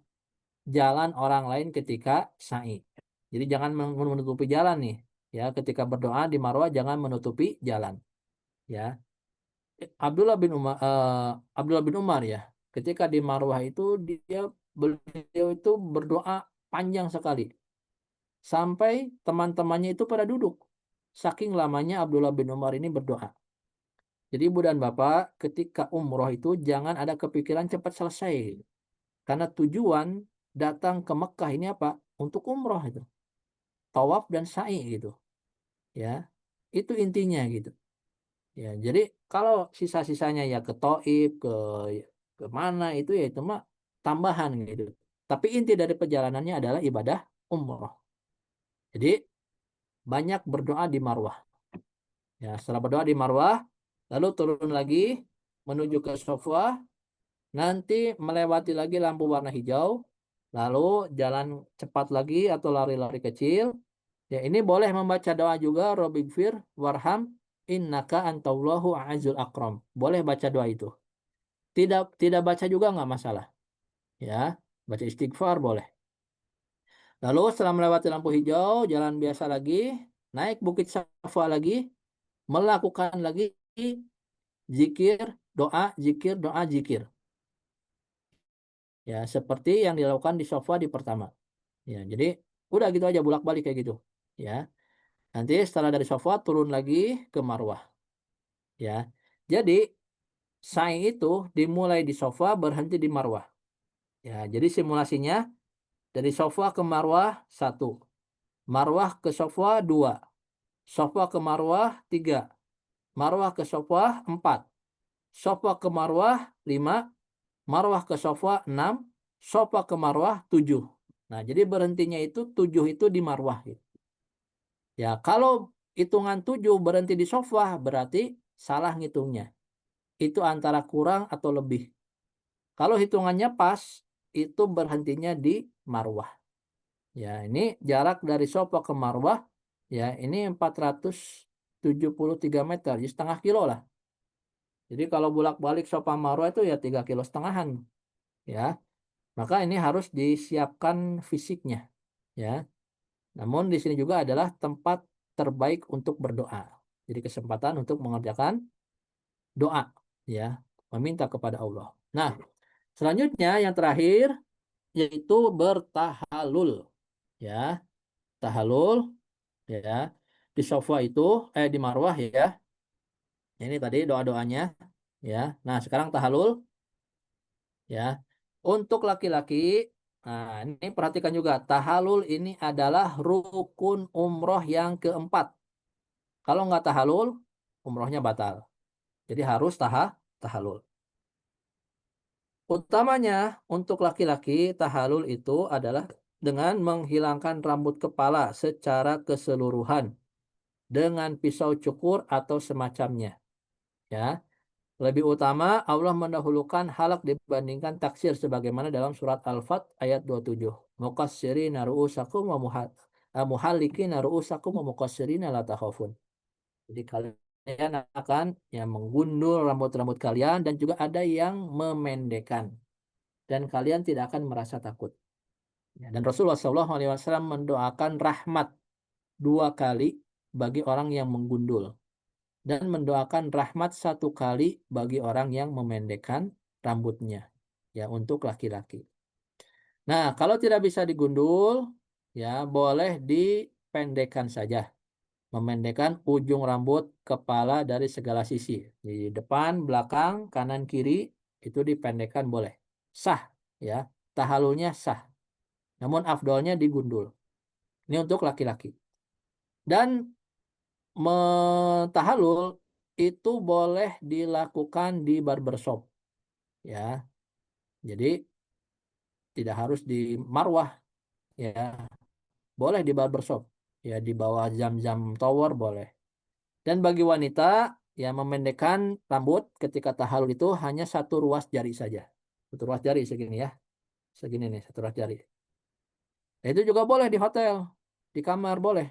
Speaker 4: jalan orang lain ketika sa'i. Jadi jangan menutupi jalan nih. Ya, ketika berdoa di Marwah jangan menutupi jalan. Ya, Abdullah bin Umar ya. Ketika di Marwah itu beliau itu berdoa panjang sekali sampai teman-temannya itu pada duduk. Saking lamanya Abdullah bin Umar ini berdoa. Jadi ibu dan bapak ketika umroh itu jangan ada kepikiran cepat selesai. Karena tujuan datang ke Mekah ini apa? Untuk umroh itu. Tawaf dan sa'i gitu. Ya. Itu intinya gitu. Ya, jadi kalau sisa-sisanya ya ke Taif, ke mana itu ya itu mah tambahan gitu. Tapi inti dari perjalanannya adalah ibadah umroh. Jadi banyak berdoa di Marwah. Ya, setelah berdoa di Marwah, lalu turun lagi menuju ke Safa, nanti melewati lagi lampu warna hijau, lalu jalan cepat lagi atau lari-lari kecil. Ya, ini boleh membaca doa juga, Robbighfir warham innaka antallahu azul akram. Boleh baca doa itu. Tidak baca juga nggak masalah. Ya, baca istighfar boleh. Lalu setelah melewati lampu hijau, jalan biasa lagi, naik Bukit Safa lagi, melakukan lagi zikir, doa, zikir, doa, zikir. Ya, seperti yang dilakukan di Safa di pertama. Ya, jadi udah gitu aja bolak-balik kayak gitu. Ya. Nanti setelah dari Safa turun lagi ke Marwah. Ya. Jadi sa'i itu dimulai di Safa berhenti di Marwah. Ya, jadi simulasinya dari Safa ke Marwah 1. Marwah ke Safa 2. Safa ke Marwah 3. Marwah ke Safa 4. Safa ke Marwah 5. Marwah ke Safa 6. Safa ke Marwah 7. Nah, jadi berhentinya itu 7 itu di Marwah. Ya, kalau hitungan 7 berhenti di Safa berarti salah ngitungnya. Itu antara kurang atau lebih. Kalau hitungannya pas, itu berhentinya di Marwah. Ya, ini jarak dari Safa ke Marwah, ya ini 473 meter, jadi setengah kilo lah. Jadi kalau bolak-balik Safa Marwah itu ya 3,5 kiloan. Ya, maka ini harus disiapkan fisiknya. Ya, namun di sini juga adalah tempat terbaik untuk berdoa. Jadi kesempatan untuk mengerjakan doa, ya, meminta kepada Allah. Nah, selanjutnya yang terakhir yaitu bertahalul, ya, tahalul, ya, di sofa itu, di marwah, ya. Ini tadi doa-doanya, ya. Nah, sekarang tahalul, ya. Untuk laki-laki, nah ini perhatikan juga, tahalul ini adalah rukun umroh yang keempat. Kalau nggak tahalul, umrohnya batal. Jadi harus tahalul. Utamanya untuk laki-laki, tahalul itu adalah dengan menghilangkan rambut kepala secara keseluruhan dengan pisau cukur atau semacamnya. Ya, lebih utama Allah mendahulukan halak dibandingkan taksir sebagaimana dalam surat Al-Fat ayat 27. Muqassirina ru'usakum wa muhallikina ru'usakum wa muqassirina la takhafun. Jadi kalian akan menggundul rambut-rambut kalian dan juga ada yang memendekkan dan kalian tidak akan merasa takut. Ya, dan Rasulullah SAW mendoakan rahmat 2 kali bagi orang yang menggundul dan mendoakan rahmat 1 kali bagi orang yang memendekkan rambutnya, ya, untuk laki-laki. Nah, kalau tidak bisa digundul, ya boleh dipendekkan saja, memendekkan ujung rambut kepala dari segala sisi, di depan, belakang, kanan, kiri, itu dipendekkan boleh, sah, ya, tahalulnya sah. Namun afdolnya digundul. Ini untuk laki-laki. Dan tahalul itu boleh dilakukan di barbershop, ya. Jadi tidak harus di marwah, ya. Boleh di barbershop, ya, di bawah Zam-Zam Tower boleh. Dan bagi wanita, ya, memendekkan rambut ketika tahalul itu hanya 1 ruas jari saja. 1 ruas jari segini, ya. Segini nih, 1 ruas jari. Nah, itu juga boleh di hotel, di kamar boleh.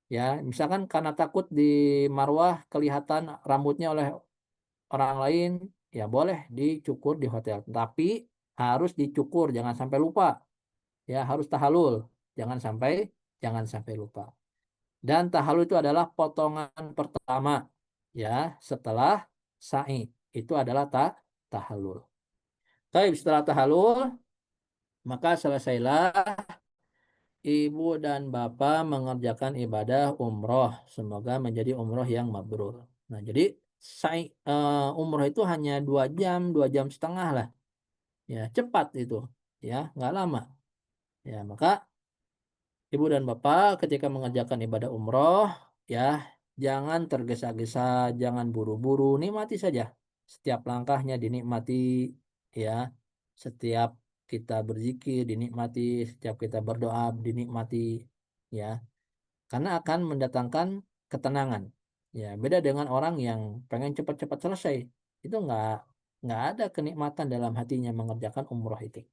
Speaker 4: Ya, misalkan karena takut di marwah kelihatan rambutnya oleh orang lain, ya boleh dicukur di hotel. Tapi harus dicukur, jangan sampai lupa. Ya, harus tahalul, jangan sampai lupa. Dan tahalul itu adalah potongan pertama, ya, setelah sa'i. Itu adalah tahalul. Baik, setelah tahalul, maka selesailah ibu dan bapak mengerjakan ibadah umroh. Semoga menjadi umroh yang mabrur. Nah, jadi umroh itu hanya 2 jam, 2 jam setengah lah. Ya, cepat itu. Ya, nggak lama. Ya, maka ibu dan bapak ketika mengerjakan ibadah umroh, ya, jangan tergesa-gesa, jangan buru-buru, nikmati saja. Setiap langkahnya dinikmati, ya. Setiap kita berzikir dinikmati, setiap kita berdoa dinikmati, ya. Karena akan mendatangkan ketenangan. Ya, beda dengan orang yang pengen cepat-cepat selesai. Itu nggak ada kenikmatan dalam hatinya mengerjakan umroh itu.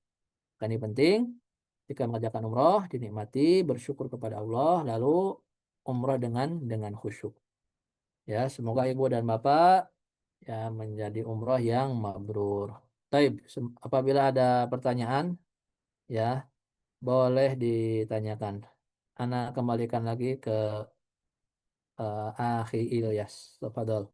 Speaker 4: Kan ini penting, jika mengerjakan umroh dinikmati, bersyukur kepada Allah, lalu umroh dengan khusyuk. Ya, semoga ibu dan bapak, ya, menjadi umroh yang mabrur. Taib, apabila ada pertanyaan, ya, boleh ditanyakan. Ana kembalikan lagi ke Akhi Ilyas. Tafadhol.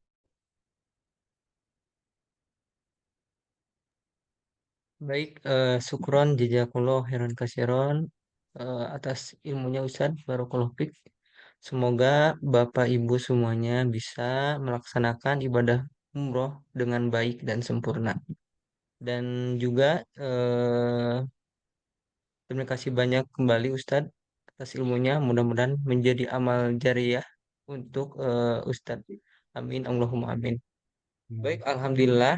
Speaker 3: Baik, syukron jazakallah khairan kasiron atas ilmunya Ustaz Barakallahu Fik. Semoga Bapak Ibu semuanya bisa melaksanakan ibadah umroh dengan baik dan sempurna. Dan juga terima kasih banyak kembali Ustadz atas ilmunya. Mudah-mudahan menjadi amal jariyah untuk Ustadz. Amin. Allahumma amin. Baik, Alhamdulillah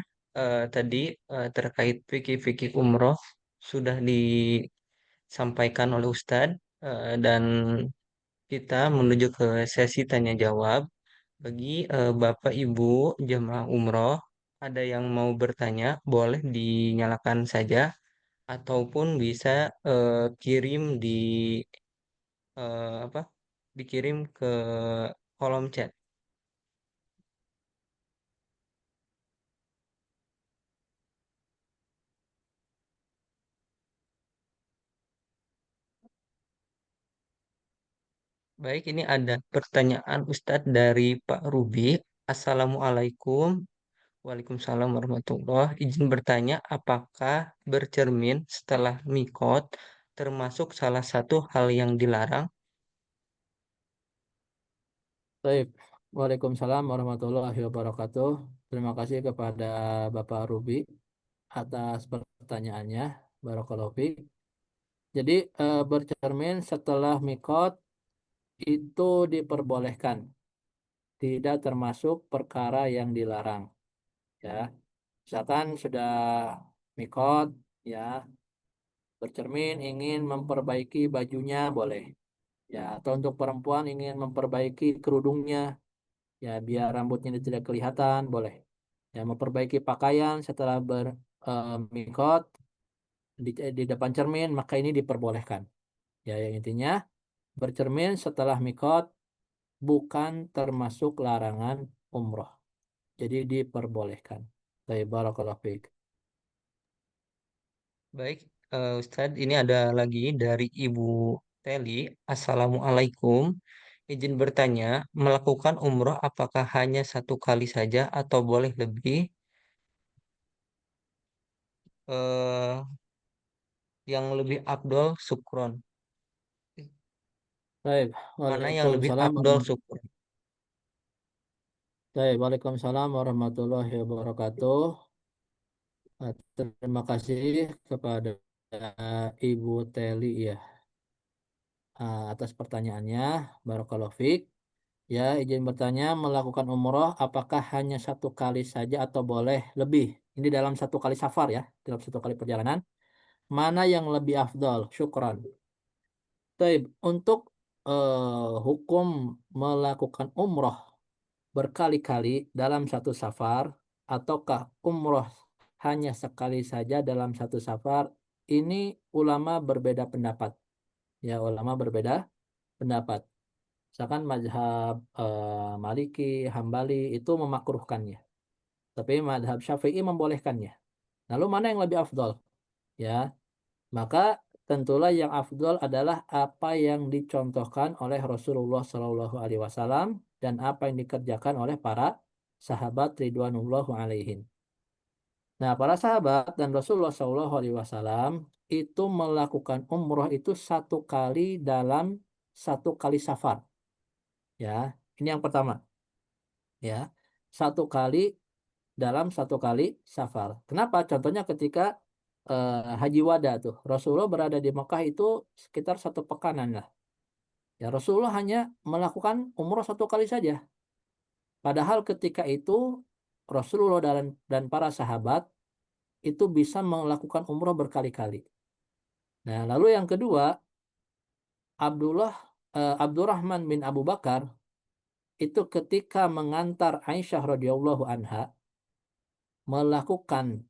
Speaker 3: tadi terkait fikih-fikih umroh sudah disampaikan oleh Ustadz dan kita menuju ke sesi tanya jawab. Bagi Bapak Ibu jemaah umroh, ada yang mau bertanya, boleh dinyalakan saja ataupun bisa kirim di apa? Dikirim ke kolom chat. Baik, ini ada pertanyaan Ustadz dari Pak Ruby. Assalamualaikum. Waalaikumsalam warahmatullahi. Izin bertanya, apakah bercermin setelah mikot termasuk salah satu hal yang dilarang?
Speaker 4: Baik. Waalaikumsalam warahmatullahi wabarakatuh. Terima kasih kepada Bapak Ruby atas pertanyaannya. Barakallahu fiik. Jadi bercermin setelah mikot itu diperbolehkan, tidak termasuk perkara yang dilarang. Ya, misalkan sudah mikot, ya bercermin ingin memperbaiki bajunya boleh. Ya, atau untuk perempuan ingin memperbaiki kerudungnya, ya biar rambutnya tidak kelihatan boleh. Ya, memperbaiki pakaian setelah mikot di depan cermin maka ini diperbolehkan. Ya, yang intinya bercermin setelah mikot bukan termasuk larangan umroh. Jadi diperbolehkan. Baik, barakallahu fiik.
Speaker 3: Baik, Ustadz, ini ada lagi dari Ibu Teli. Assalamualaikum. Izin bertanya, melakukan umroh apakah hanya satu kali saja atau boleh lebih? Eh, yang lebih afdol syukron.
Speaker 4: Baik,
Speaker 3: Mana yang lebih afdol syukron?
Speaker 4: Waalaikumsalam warahmatullahi wabarakatuh. Terima kasih kepada Ibu Teli ya atas pertanyaannya. Barakallahu fiik. Ya, izin bertanya, melakukan umroh apakah hanya satu kali saja atau boleh lebih? Ini dalam satu kali safar ya, dalam satu kali perjalanan. Mana yang lebih afdol? Syukran. Taib, untuk hukum melakukan umroh berkali-kali dalam satu safar, ataukah umroh hanya sekali saja dalam satu safar, ini ulama berbeda pendapat. Ya, ulama berbeda pendapat. Misalkan mazhab Maliki, Hambali itu memakruhkannya. Tapi mazhab Syafi'i membolehkannya. Lalu mana yang lebih afdol? Ya, maka tentulah yang afdol adalah apa yang dicontohkan oleh Rasulullah Shallallahu Alaihi Wasallam dan apa yang dikerjakan oleh para sahabat Ridwanullah alaihim. Nah, para sahabat dan Rasulullah Shallallahu Alaihi Wasallam itu melakukan umroh itu satu kali dalam satu kali safar. Ya, ini yang pertama. Ya, satu kali dalam satu kali safar. Kenapa? Contohnya ketika Haji Wada tuh, Rasulullah berada di Mekah itu sekitar 1 pekanan lah. Ya, Rasulullah hanya melakukan umroh satu kali saja. Padahal ketika itu Rasulullah dan para sahabat itu bisa melakukan umroh berkali-kali. Nah, lalu yang kedua, Abdurrahman bin Abu Bakar itu ketika mengantar Aisyah radhiyallahu anha melakukan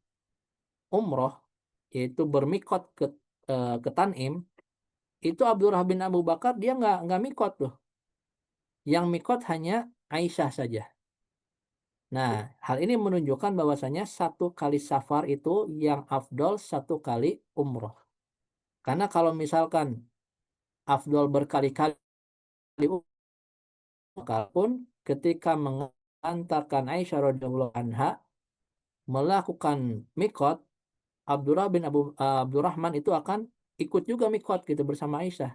Speaker 4: umroh, yaitu bermikot ke Tanim, itu Abdurrahman bin Abu Bakar dia nggak mikot tuh. Yang mikot hanya Aisyah saja. Nah, hal ini menunjukkan bahwasanya satu kali safar itu yang afdol satu kali umroh. Karena kalau misalkan afdol berkali-kali pun ketika mengantarkan Aisyah radhiyallahu anha melakukan mikot, Abdurrahman itu akan ikut juga mikot gitu bersama Aisyah.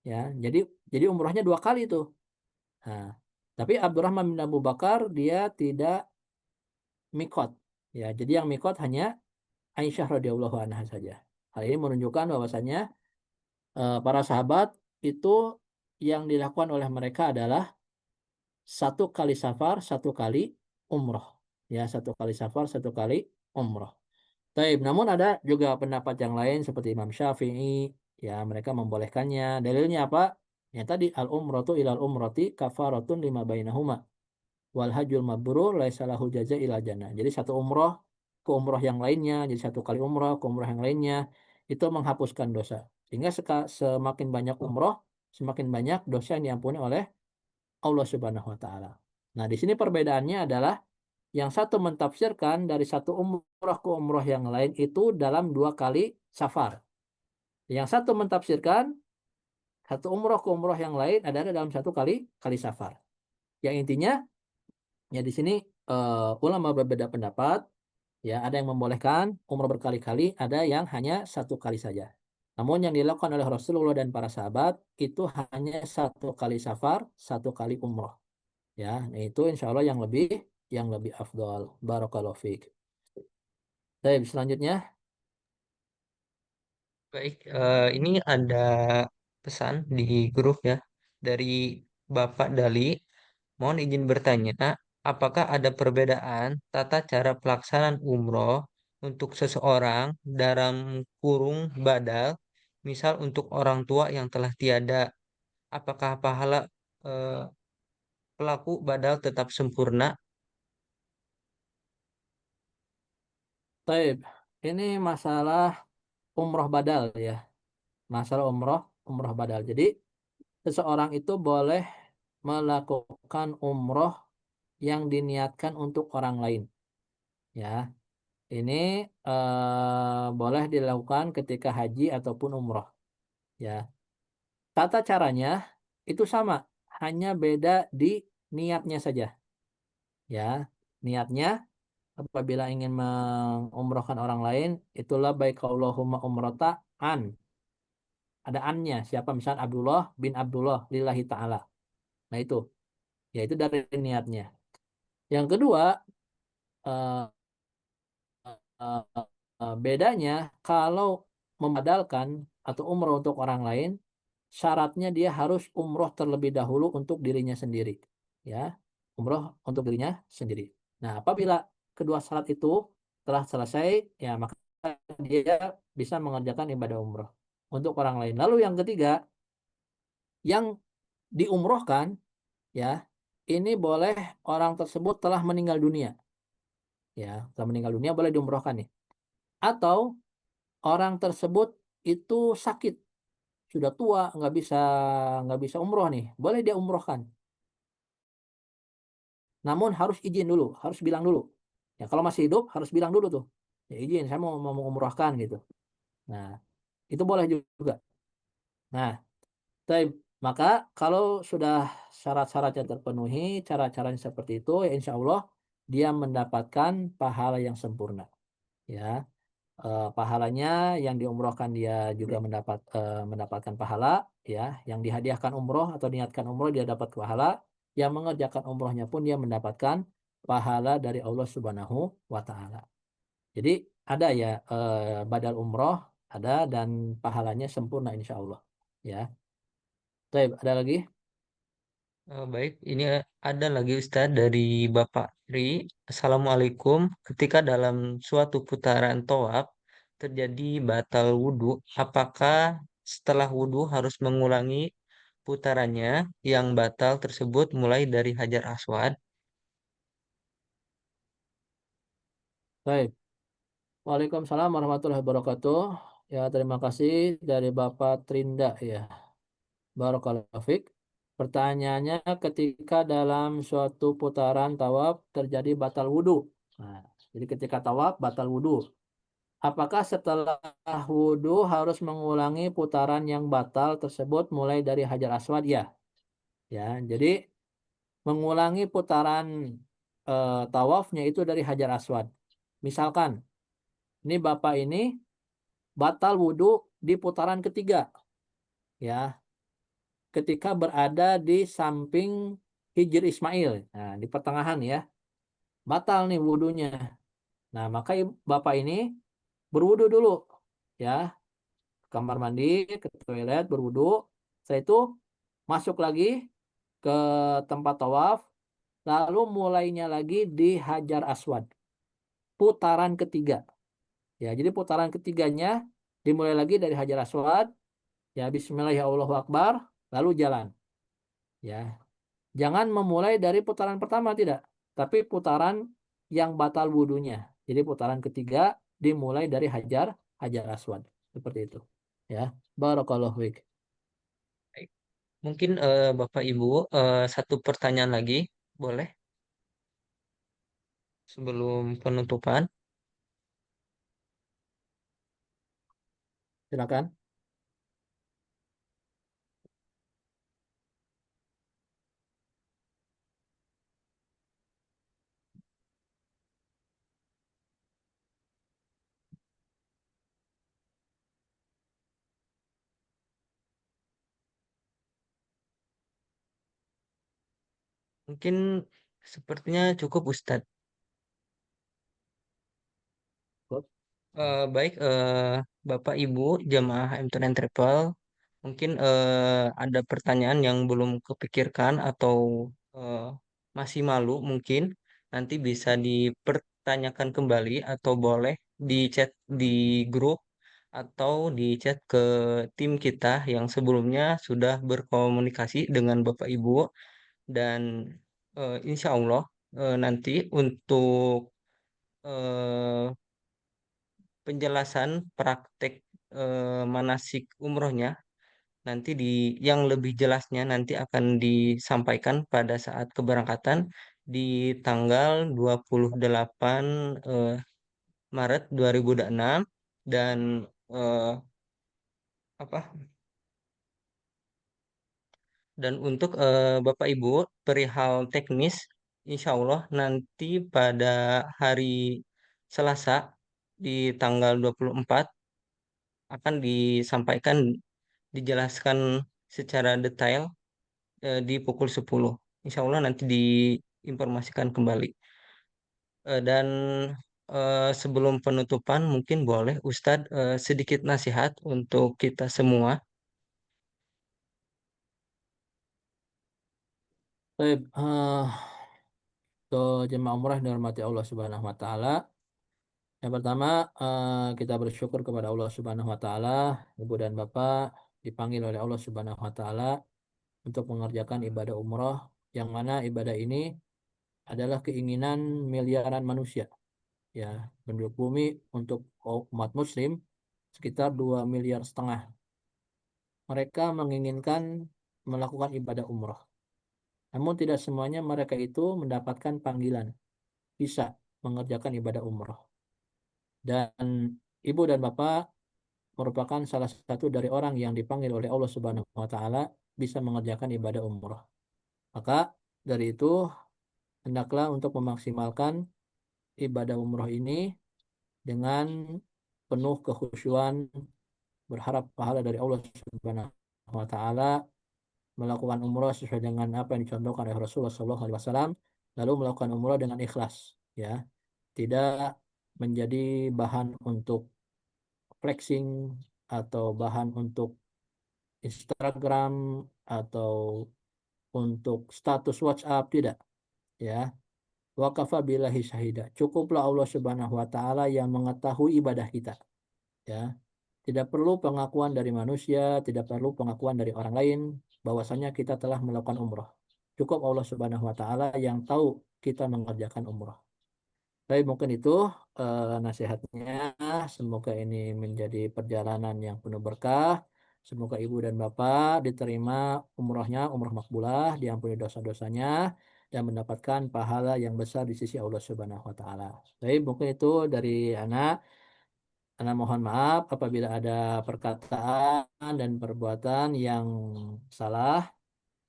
Speaker 4: Ya, jadi umrohnya 2 kali tuh. Nah, tapi Abdurrahman bin Abu Bakar dia tidak mikot. Ya, jadi yang mikot hanya Aisyah radhiyallahu anha saja. Hal ini menunjukkan bahwasanya para sahabat itu yang dilakukan oleh mereka adalah satu kali safar, satu kali umroh. Ya, satu kali safar, satu kali umroh. Taib. Namun ada juga pendapat yang lain seperti Imam Syafi'i, ya mereka membolehkannya. Dalilnya apa? Ya tadi al-umratu ilal umrati kafaratun lima bainahuma. Wal hajjul mabrur laisa lahu jaza ila jannah. Jadi satu umroh ke umroh yang lainnya, jadi satu kali umroh ke umroh yang lainnya itu menghapuskan dosa. Sehingga semakin banyak umroh, semakin banyak dosa yang diampuni oleh Allah Subhanahu wa taala. Nah, di sini perbedaannya adalah yang satu mentafsirkan dari satu umroh ke umroh yang lain itu dalam 2 kali safar. Yang satu mentafsirkan satu umroh ke umroh yang lain adalah dalam satu kali safar. Yang intinya ya di sini ulama berbeda pendapat. Ya, ada yang membolehkan umroh berkali-kali, ada yang hanya satu kali saja. Namun yang dilakukan oleh Rasulullah dan para sahabat itu hanya satu kali safar, satu kali umroh. Ya, nah itu insya Allah yang lebih afdol. Barakallahu fiik. Baik, selanjutnya.
Speaker 3: Baik, ini ada pesan di grup ya dari Bapak Dali. Mohon izin bertanya, apakah ada perbedaan tata cara pelaksanaan umroh untuk seseorang dalam kurung badal, misal untuk orang tua yang telah tiada, apakah pahala eh, pelaku badal tetap sempurna?
Speaker 4: Baik, ini masalah umroh badal ya. Masalah umroh badal. Jadi seseorang itu boleh melakukan umroh yang diniatkan untuk orang lain. Ya, ini boleh dilakukan ketika haji ataupun umroh. Ya, tata caranya itu sama, hanya beda di niatnya saja. Ya, niatnya apabila ingin mengumrohkan orang lain, itulah baik Allahumma umrota an. Ada annya, siapa misalnya Abdullah bin Abdullah lillahi ta'ala. Nah itu, yaitu dari niatnya. Yang kedua, eh, eh, bedanya kalau memadalkan atau umroh untuk orang lain, syaratnya dia harus umroh terlebih dahulu untuk dirinya sendiri. Ya, umroh untuk dirinya sendiri. Nah, apabila kedua syarat itu telah selesai, ya maka dia bisa mengerjakan ibadah umroh untuk orang lain. Lalu yang ketiga, yang diumrohkan, ya, ini boleh orang tersebut telah meninggal dunia. Ya, telah meninggal dunia boleh diumrohkan nih. Atau orang tersebut itu sakit, sudah tua, nggak bisa umroh nih, boleh dia umrohkan. Namun harus izin dulu, harus bilang dulu. Ya kalau masih hidup harus bilang dulu tuh. Ya izin, saya mau umrohkan gitu. Nah, itu boleh juga. Nah, maka kalau sudah syarat-syaratnya terpenuhi, cara-caranya seperti itu, ya insya Allah dia mendapatkan pahala yang sempurna. Ya, pahalanya yang diumrohkan dia juga mendapatkan pahala. Ya, yang dihadiahkan umroh atau niatkan umroh dia dapat pahala. Yang mengerjakan umrohnya pun dia mendapatkan pahala dari Allah Subhanahu wa Ta'ala. Jadi ada ya badal umroh ada dan pahalanya sempurna insya Allah. Ya, baik, ada lagi?
Speaker 3: Baik, ini ada lagi Ustadz dari Bapak Tri. Assalamualaikum. Ketika dalam suatu putaran tawaf terjadi batal wudhu, apakah setelah wudhu harus mengulangi putarannya yang batal tersebut mulai dari Hajar Aswad?
Speaker 4: Baik. Waalaikumsalam warahmatullahi wabarakatuh. Ya, terima kasih dari Bapak Trinda ya. Barakallahu fiik. Pertanyaannya ketika dalam suatu putaran tawaf terjadi batal wudhu. Nah, jadi ketika tawaf batal wudhu. Apakah setelah wudhu harus mengulangi putaran yang batal tersebut mulai dari Hajar Aswad? Ya. Ya, jadi mengulangi putaran tawafnya itu dari Hajar Aswad. Misalkan, ini Bapak ini batal wudhu di putaran ketiga. Ya, ketika berada di samping Hijr Ismail. Nah, di pertengahan ya. Batal nih wudhunya. Nah, maka Bapak ini berwudhu dulu. Ya, ke kamar mandi, ke toilet, berwudhu. Setelah itu masuk lagi ke tempat tawaf. Lalu mulainya lagi di Hajar Aswad. Putaran ketiga. Ya, jadi putaran ketiganya dimulai lagi dari Hajar Aswad. Ya, Bismillahirrahmanirrahim. Lalu jalan. Ya, jangan memulai dari putaran pertama tidak, tapi putaran yang batal wudhunya. Jadi putaran ketiga dimulai dari Hajar Aswad. Seperti itu. Ya. Barakallahu fiik.
Speaker 3: Baik. Mungkin Bapak Ibu satu pertanyaan lagi, boleh sebelum penutupan?
Speaker 4: Silakan.
Speaker 3: Mungkin sepertinya cukup Ustadz. Baik, Bapak Ibu jamaah M2 Travel, mungkin ada pertanyaan yang belum kepikirkan atau eh, masih malu mungkin nanti bisa dipertanyakan kembali atau boleh di chat di grup atau di chat ke tim kita yang sebelumnya sudah berkomunikasi dengan Bapak Ibu dan insya Allah nanti untuk eh, penjelasan praktek manasik umrohnya nanti yang lebih jelasnya nanti akan disampaikan pada saat keberangkatan di tanggal 28 eh, Maret 2026 dan eh, apa dan untuk Bapak Ibu perihal teknis insya Allah nanti pada hari Selasa di tanggal 24 akan disampaikan dijelaskan secara detail di pukul 10. Insya Allah nanti diinformasikan kembali. Dan sebelum penutupan mungkin boleh Ustadz sedikit nasihat untuk kita semua.
Speaker 4: Baik, untuk jemaah umrah yang dirahmati Allah Subhanahu wa taala. Yang pertama, kita bersyukur kepada Allah Subhanahu wa taala, Ibu dan Bapak dipanggil oleh Allah Subhanahu wa taala untuk mengerjakan ibadah umrah yang mana ibadah ini adalah keinginan miliaran manusia, ya, penduduk bumi untuk umat muslim sekitar 2,5 miliar. Mereka menginginkan melakukan ibadah umrah. Namun tidak semuanya mereka itu mendapatkan panggilan bisa mengerjakan ibadah umrah. Dan ibu dan bapak merupakan salah satu dari orang yang dipanggil oleh Allah Subhanahu wa taala bisa mengerjakan ibadah umrah. Maka dari itu hendaklah untuk memaksimalkan ibadah umrah ini dengan penuh kekhusyuan, berharap pahala dari Allah Subhanahu wa taala, melakukan umrah sesuai dengan apa yang dicontohkan oleh Rasulullah SAW, lalu melakukan umrah dengan ikhlas, ya, tidak menjadi bahan untuk flexing atau bahan untuk Instagram atau untuk status WhatsApp, tidak, ya. Wa kafa billahi syahida. Cukuplah Allah Subhanahu wa taala yang mengetahui ibadah kita, ya. Tidak perlu pengakuan dari manusia, tidak perlu pengakuan dari orang lain bahwasanya kita telah melakukan umrah. Cukup Allah Subhanahu wa taala yang tahu kita mengerjakan umrah. Baik, mungkin itu nasihatnya. Semoga ini menjadi perjalanan yang penuh berkah. Semoga ibu dan bapak diterima umrohnya, umroh makbulah, diampuni dosa-dosanya, dan mendapatkan pahala yang besar di sisi Allah Subhanahu wa taala. Baik, mungkin itu dari anak. Anak mohon maaf apabila ada perkataan dan perbuatan yang salah.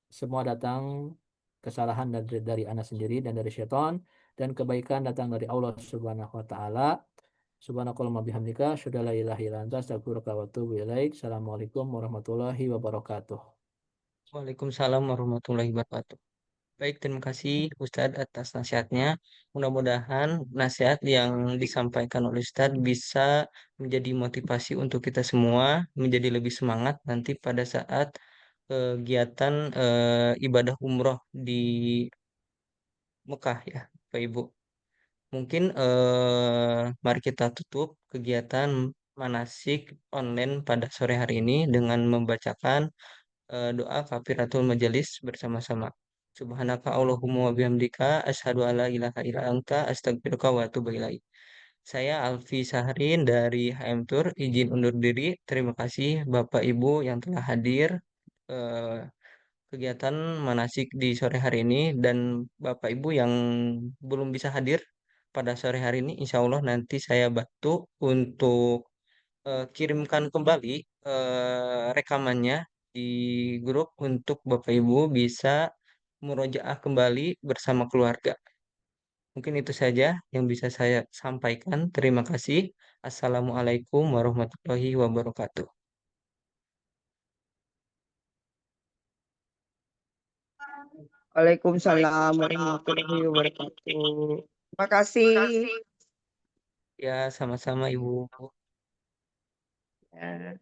Speaker 4: Semua datang kesalahan dari anak sendiri dan dari syaitan, dan kebaikan datang dari Allah Subhanahu wa taala. Subhanakallahumma bihamdika, asyhadu an la ilaha illa anta, astaghfiruka wa atubu ilaik. Assalamualaikum warahmatullahi wabarakatuh.
Speaker 3: Waalaikumsalam warahmatullahi wabarakatuh. Baik, terima kasih Ustadz atas nasihatnya. Mudah-mudahan nasihat yang disampaikan oleh Ustadz bisa menjadi motivasi untuk kita semua, menjadi lebih semangat nanti pada saat kegiatan ibadah umroh di Mekah ya, Pak Ibu. Mungkin mari kita tutup kegiatan manasik online pada sore hari ini dengan membacakan doa kafiratul majelis bersama-sama. Subhanaka Allahumma wa bihamdika asyhadu alla ilaha illa anta astaghfiruka wa atubu ilaik. Saya Alfi Sahrin dari HM Tour izin undur diri. Terima kasih Bapak Ibu yang telah hadir eh, kegiatan manasik di sore hari ini dan Bapak Ibu yang belum bisa hadir pada sore hari ini, insya Allah nanti saya bantu untuk kirimkan kembali rekamannya di grup untuk Bapak Ibu bisa murojaah kembali bersama keluarga. Mungkin itu saja yang bisa saya sampaikan. Terima kasih. Assalamualaikum warahmatullahi wabarakatuh.
Speaker 5: Waalaikumsalam warahmatullahi wabarakatuh. Terima kasih.
Speaker 3: Ya, sama-sama Ibu.
Speaker 5: Ya.